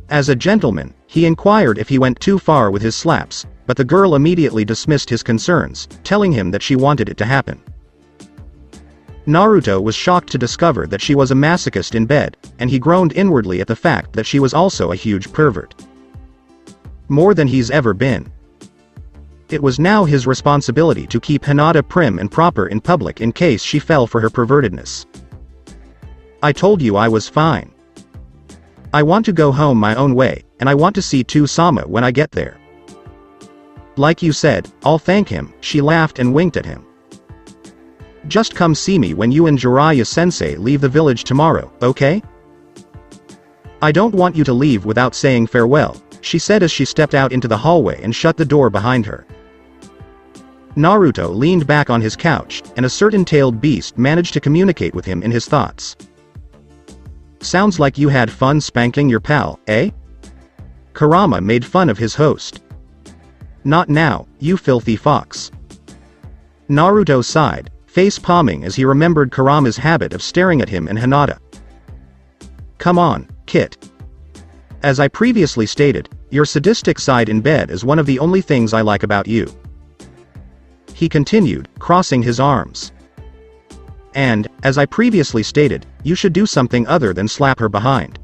As a gentleman, he inquired if he went too far with his slaps, but the girl immediately dismissed his concerns, telling him that she wanted it to happen. Naruto was shocked to discover that she was a masochist in bed, and he groaned inwardly at the fact that she was also a huge pervert. More than he's ever been. It was now his responsibility to keep Hinata prim and proper in public in case she fell for her pervertedness. I told you I was fine. I want to go home my own way, and I want to see Sama when I get there. Like you said, I'll thank him, she laughed and winked at him. Just come see me when you and Jiraiya-sensei leave the village tomorrow, okay? I don't want you to leave without saying farewell, she said as she stepped out into the hallway and shut the door behind her. Naruto leaned back on his couch, and a certain tailed beast managed to communicate with him in his thoughts. Sounds like you had fun spanking your pal, eh? Kurama made fun of his host. Not now, you filthy fox. Naruto sighed, face palming as he remembered Kurama's habit of staring at him and Hinata. Come on, Kit. As I previously stated, your sadistic side in bed is one of the only things I like about you. He continued, crossing his arms. And, as I previously stated, you should do something other than slap her behind.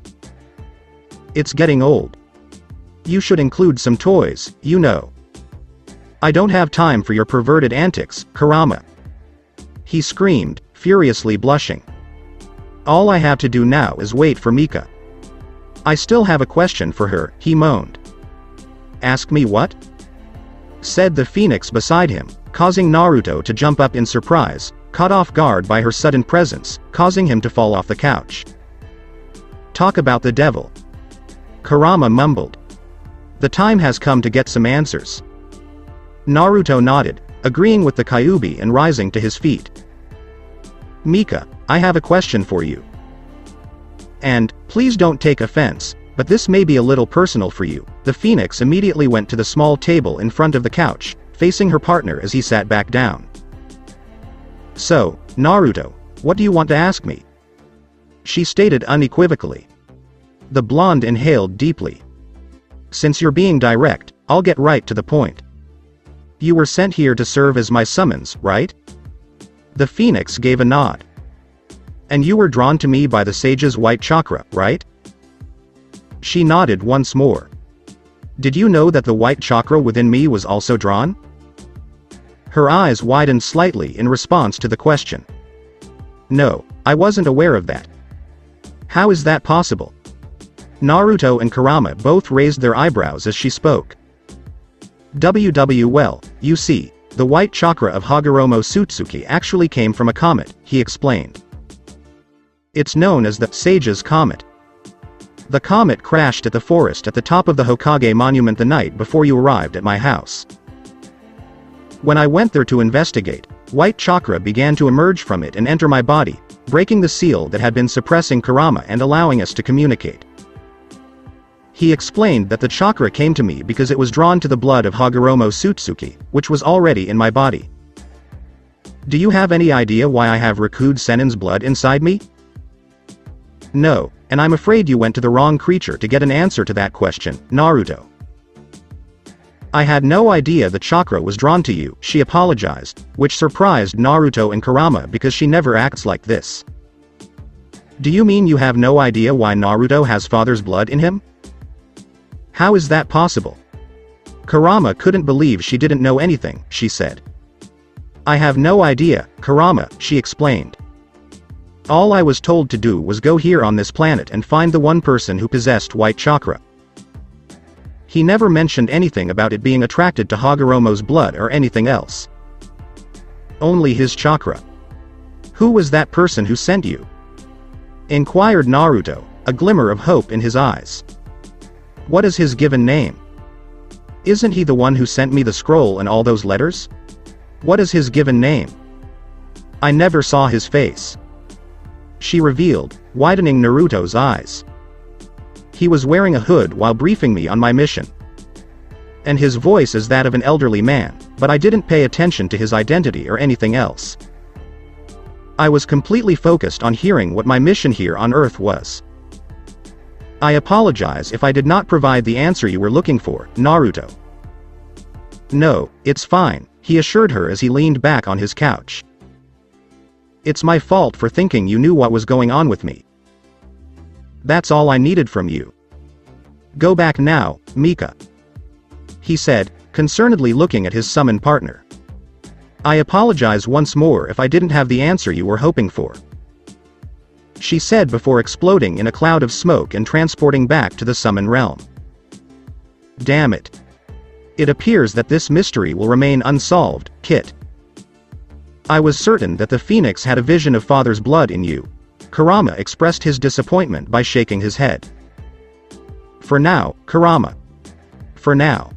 It's getting old. You should include some toys, you know. I don't have time for your perverted antics, Kurama. He screamed, furiously blushing. All I have to do now is wait for Mika. I still have a question for her, he moaned. Ask me what? Said the phoenix beside him, causing Naruto to jump up in surprise, caught off guard by her sudden presence, causing him to fall off the couch. Talk about the devil. Kurama mumbled. The time has come to get some answers. Naruto nodded, agreeing with the Kyuubi and rising to his feet. Mika, I have a question for you. And, please don't take offense, but this may be a little personal for you. The phoenix immediately went to the small table in front of the couch, facing her partner as he sat back down. So, Naruto, what do you want to ask me? She stated unequivocally. The blonde inhaled deeply. Since you're being direct, I'll get right to the point. You were sent here to serve as my summons, right? The phoenix gave a nod. And you were drawn to me by the sage's white chakra, right? She nodded once more. Did you know that the white chakra within me was also drawn? Her eyes widened slightly in response to the question. No, I wasn't aware of that. How is that possible? Naruto and Kurama both raised their eyebrows as she spoke. Well, you see, the white chakra of Hagoromo Sutsuki actually came from a comet, he explained. It's known as the Sage's Comet. The comet crashed at the forest at the top of the Hokage monument the night before you arrived at my house. When I went there to investigate, white chakra began to emerge from it and enter my body, breaking the seal that had been suppressing Kurama and allowing us to communicate. He explained that the chakra came to me because it was drawn to the blood of Hagoromo Sutsuki, which was already in my body. Do you have any idea why I have Rakude Sennin's blood inside me? No, and I'm afraid you went to the wrong creature to get an answer to that question, Naruto. I had no idea the chakra was drawn to you, she apologized, which surprised Naruto and Kurama because she never acts like this. Do you mean you have no idea why Naruto has father's blood in him? How is that possible? Kurama couldn't believe she didn't know anything, she said. I have no idea, Kurama, she explained. All I was told to do was go here on this planet and find the one person who possessed white chakra. He never mentioned anything about it being attracted to Hagoromo's blood or anything else. Only his chakra. Who was that person who sent you? Inquired Naruto, a glimmer of hope in his eyes. What is his given name? Isn't he the one who sent me the scroll and all those letters? What is his given name? I never saw his face. She revealed, widening Naruto's eyes. He was wearing a hood while briefing me on my mission. And his voice is that of an elderly man, but I didn't pay attention to his identity or anything else. I was completely focused on hearing what my mission here on Earth was. I apologize if I did not provide the answer you were looking for, Naruto. No, it's fine, he assured her as he leaned back on his couch. It's my fault for thinking you knew what was going on with me. That's all I needed from you. Go back now, Mika. He said, concernedly looking at his summoned partner. "I apologize once more if I didn't have the answer you were hoping for," she said before exploding in a cloud of smoke and transporting back to the summon realm. "Damn it. It appears that this mystery will remain unsolved, Kit. I was certain that the Phoenix had a vision of father's blood in you." Kurama expressed his disappointment by shaking his head. "For now, Kurama. For now,"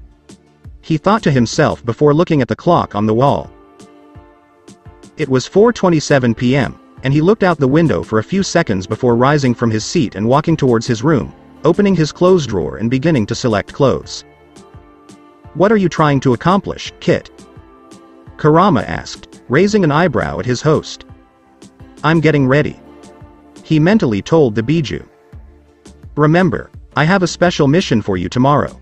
he thought to himself before looking at the clock on the wall. It was 4:27 p.m., and he looked out the window for a few seconds before rising from his seat and walking towards his room, opening his clothes drawer and beginning to select clothes. "What are you trying to accomplish, Kit?" Kurama asked, raising an eyebrow at his host. "I'm getting ready," he mentally told the Biju. "Remember, I have a special mission for you tomorrow.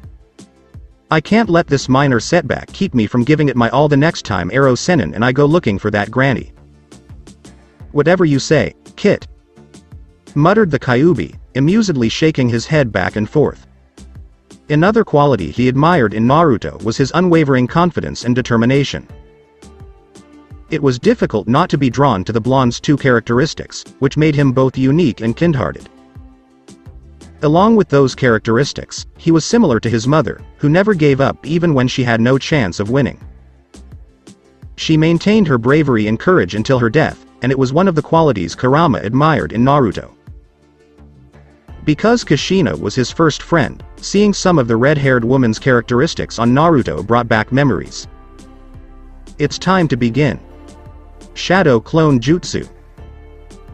I can't let this minor setback keep me from giving it my all the next time Ero Sennin and I go looking for that granny." "Whatever you say, Kit," muttered the Kyuubi, amusedly shaking his head back and forth. Another quality he admired in Naruto was his unwavering confidence and determination. It was difficult not to be drawn to the blonde's two characteristics, which made him both unique and kind-hearted. Along with those characteristics, he was similar to his mother, who never gave up even when she had no chance of winning. She maintained her bravery and courage until her death, and it was one of the qualities Kurama admired in Naruto. Because Kushina was his first friend, seeing some of the red-haired woman's characteristics on Naruto brought back memories. "It's time to begin. Shadow Clone Jutsu.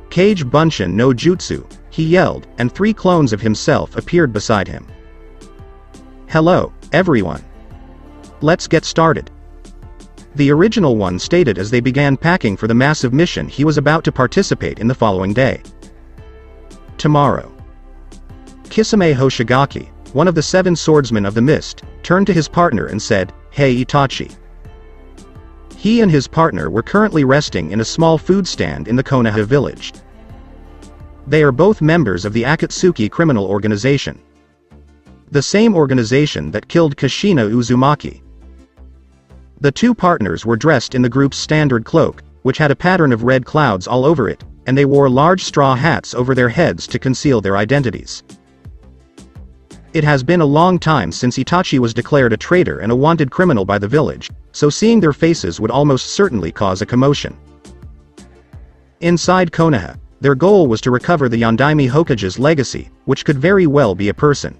Kage Bunshin no Jutsu," he yelled, and 3 clones of himself appeared beside him. "Hello, everyone. Let's get started," the original one stated as they began packing for the massive mission he was about to participate in the following day. Tomorrow. Kisame Hoshigaki, one of the 7 swordsmen of the mist, turned to his partner and said, "Hey Itachi." He and his partner were currently resting in a small food stand in the Konoha village. They are both members of the Akatsuki criminal organization. The same organization that killed Kushina Uzumaki. The 2 partners were dressed in the group's standard cloak, which had a pattern of red clouds all over it, and they wore large straw hats over their heads to conceal their identities. It has been a long time since Itachi was declared a traitor and a wanted criminal by the village, so seeing their faces would almost certainly cause a commotion. Inside Konoha, their goal was to recover the Yondaime Hokage's legacy, which could very well be a person.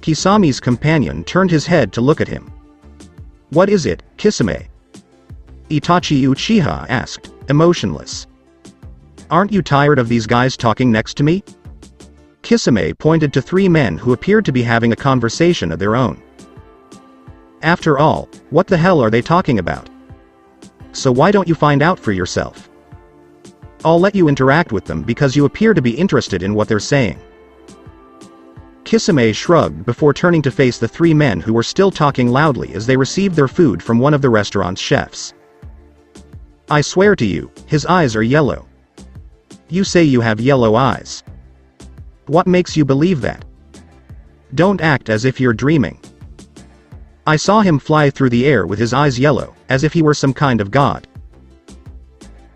Kisami's companion turned his head to look at him. "What is it, Kisame?" Itachi Uchiha asked, emotionless. "Aren't you tired of these guys talking next to me?" Kisame pointed to 3 men who appeared to be having a conversation of their own. "After all, what the hell are they talking about? So why don't you find out for yourself? I'll let you interact with them because you appear to be interested in what they're saying." Kisame shrugged before turning to face the 3 men who were still talking loudly as they received their food from one of the restaurant's chefs. "I swear to you, his eyes are yellow." "You say you have yellow eyes. What makes you believe that? Don't act as if you're dreaming. I saw him fly through the air with his eyes yellow, as if he were some kind of god."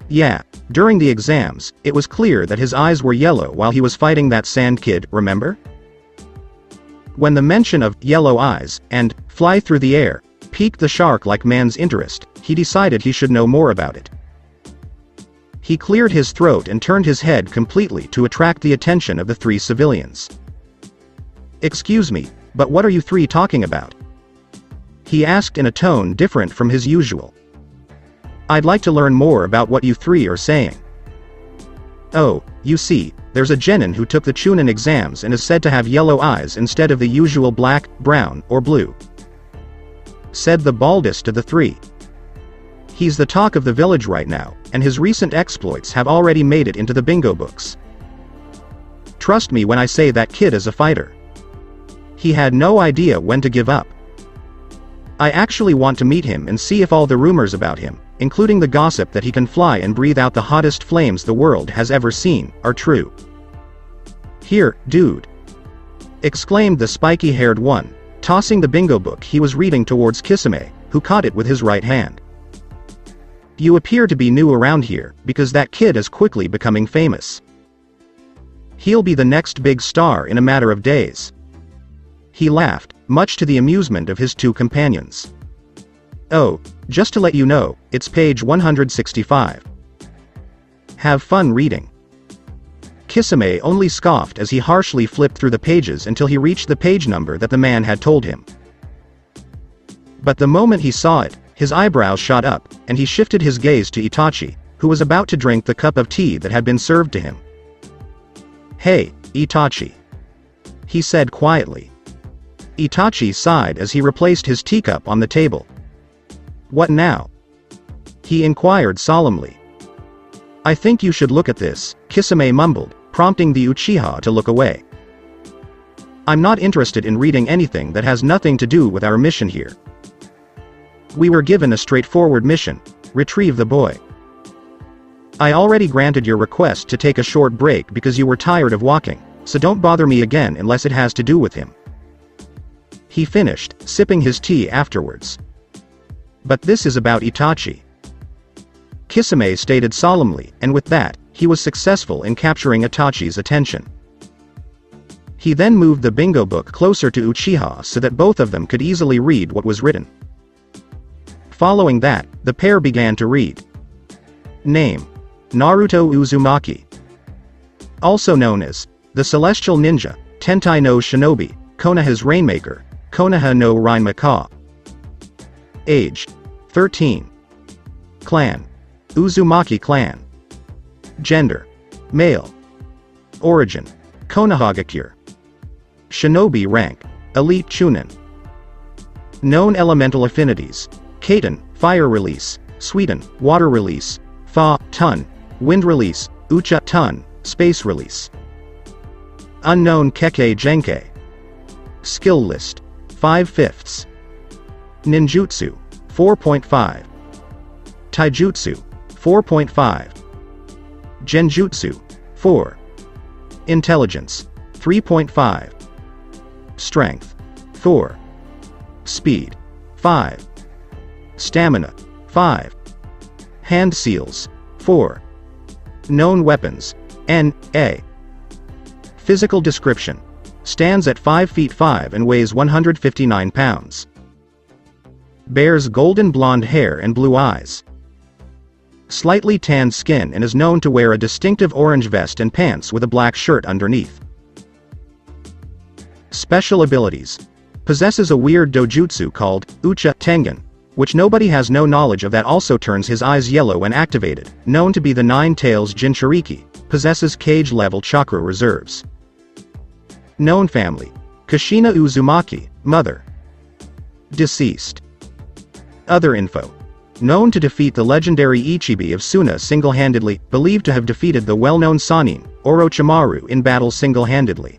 "Yeah, during the exams, it was clear that his eyes were yellow while he was fighting that sand kid, remember?" When the mention of yellow eyes and fly through the air piqued the shark-like man's interest, he decided he should know more about it. He cleared his throat and turned his head completely to attract the attention of the 3 civilians. "Excuse me, but what are you 3 talking about?" he asked in a tone different from his usual. "I'd like to learn more about what you 3 are saying." "Oh, you see, there's a genin who took the Chunin exams and is said to have yellow eyes instead of the usual black, brown, or blue," said the baldest of the 3. "He's the talk of the village right now, and his recent exploits have already made it into the bingo books. Trust me when I say that kid is a fighter. He had no idea when to give up. I actually want to meet him and see if all the rumors about him, including the gossip that he can fly and breathe out the hottest flames the world has ever seen, are true." "Here, dude!" exclaimed the spiky-haired one, tossing the bingo book he was reading towards Kisame, who caught it with his right hand. "You appear to be new around here, because that kid is quickly becoming famous. He'll be the next big star in a matter of days." He laughed, much to the amusement of his two companions. "Oh, just to let you know, it's page 165. Have fun reading." Kisame only scoffed as he harshly flipped through the pages until he reached the page number that the man had told him. But the moment he saw it, his eyebrows shot up, and he shifted his gaze to Itachi, who was about to drink the cup of tea that had been served to him. "Hey, Itachi," he said quietly. Itachi sighed as he replaced his teacup on the table. "What now?" he inquired solemnly. "I think you should look at this," Kisame mumbled, prompting the Uchiha to look away. "I'm not interested in reading anything that has nothing to do with our mission here. We were given a straightforward mission: retrieve the boy. I already granted your request to take a short break because you were tired of walking, so don't bother me again unless it has to do with him." He finished, sipping his tea afterwards. "But this is about Itachi," Kisame stated solemnly, and with that, he was successful in capturing Itachi's attention. He then moved the bingo book closer to Uchiha so that both of them could easily read what was written. Following that, the pair began to read. Name: Naruto Uzumaki. Also known as the Celestial Ninja, Tentai no Shinobi, Konoha's Rainmaker, Konoha no Rainmaker. Age: 13. Clan: Uzumaki clan. Gender: male. Origin: Konohagakure. Shinobi rank: Elite Chunin. Known elemental affinities: Kaiten, fire release; Sweden, water release; Fa, Tun, wind release; Ucha, Tun, space release. Unknown Kekkei Genkai. Skill list: 5/5. Ninjutsu: 4.5. Taijutsu: 4.5. Genjutsu: 4. Intelligence: 3.5. Strength: 4. Speed: 5. Stamina: 5. Hand seals: 4. Known weapons: N.A. Physical description: stands at 5 feet 5 and weighs 159 pounds. Bears golden blonde hair and blue eyes. Slightly tanned skin and is known to wear a distinctive orange vest and pants with a black shirt underneath. Special abilities: possesses a weird dojutsu called Uchtengan, which nobody has no knowledge of, that also turns his eyes yellow when activated, known to be the Nine Tails Jinchuriki, possesses cage-level chakra reserves. Known family: Kushina Uzumaki, mother. Deceased. Other info: known to defeat the legendary Ichibi of Suna single-handedly, believed to have defeated the well-known Sannin, Orochimaru, in battle single-handedly.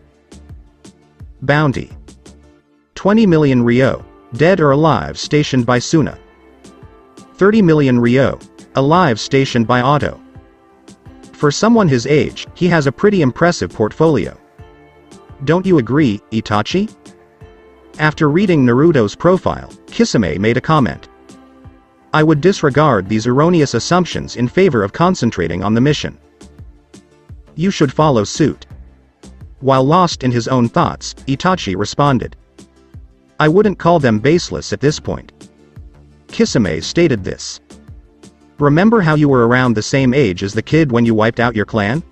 Bounty: 20 million ryo, dead or alive, stationed by Suna. 30 million ryo, alive, stationed by Otto. For someone his age, he has a pretty impressive portfolio. Don't you agree, Itachi? After reading Naruto's profile, Kisame made a comment. I would disregard these erroneous assumptions in favor of concentrating on the mission. You should follow suit. While lost in his own thoughts, Itachi responded. I wouldn't call them baseless at this point. Kisame stated this. Remember how you were around the same age as the kid when you wiped out your clan?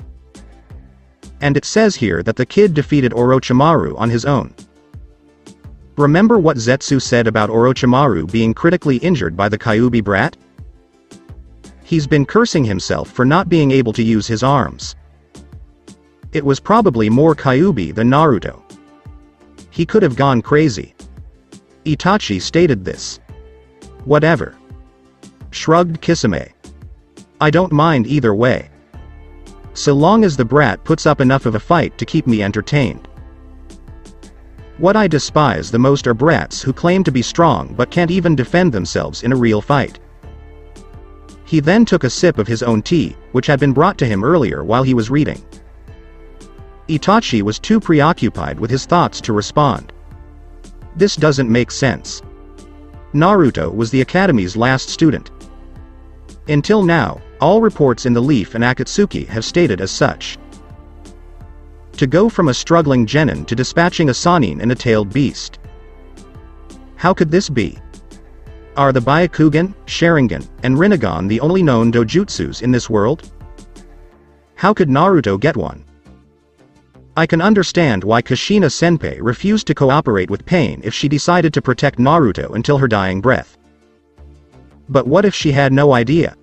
And it says here that the kid defeated Orochimaru on his own. Remember what Zetsu said about Orochimaru being critically injured by the Kyuubi brat? He's been cursing himself for not being able to use his arms. It was probably more Kyuubi than Naruto. He could have gone crazy. Itachi stated this. Whatever. Shrugged Kisame. I don't mind either way. So long as the brat puts up enough of a fight to keep me entertained. What I despise the most are brats who claim to be strong but can't even defend themselves in a real fight. He then took a sip of his own tea, which had been brought to him earlier while he was reading. Itachi was too preoccupied with his thoughts to respond. This doesn't make sense. Naruto was the academy's last student. Until now, all reports in the Leaf and Akatsuki have stated as such. To go from a struggling genin to dispatching a Sannin and a tailed beast. How could this be? Are the Byakugan, Sharingan, and Rinnegan the only known dojutsus in this world? How could Naruto get one? I can understand why Kushina Senpai refused to cooperate with Pain if she decided to protect Naruto until her dying breath. But what if she had no idea?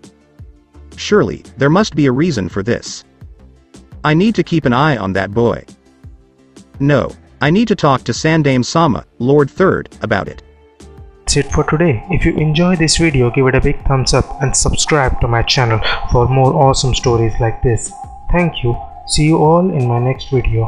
Surely, there must be a reason for this. I need to keep an eye on that boy. No, I need to talk to Sandaime-sama, Lord Third, about it. That's it for today. If you enjoy this video, give it a big thumbs up and subscribe to my channel for more awesome stories like this. Thank you. See you all in my next video.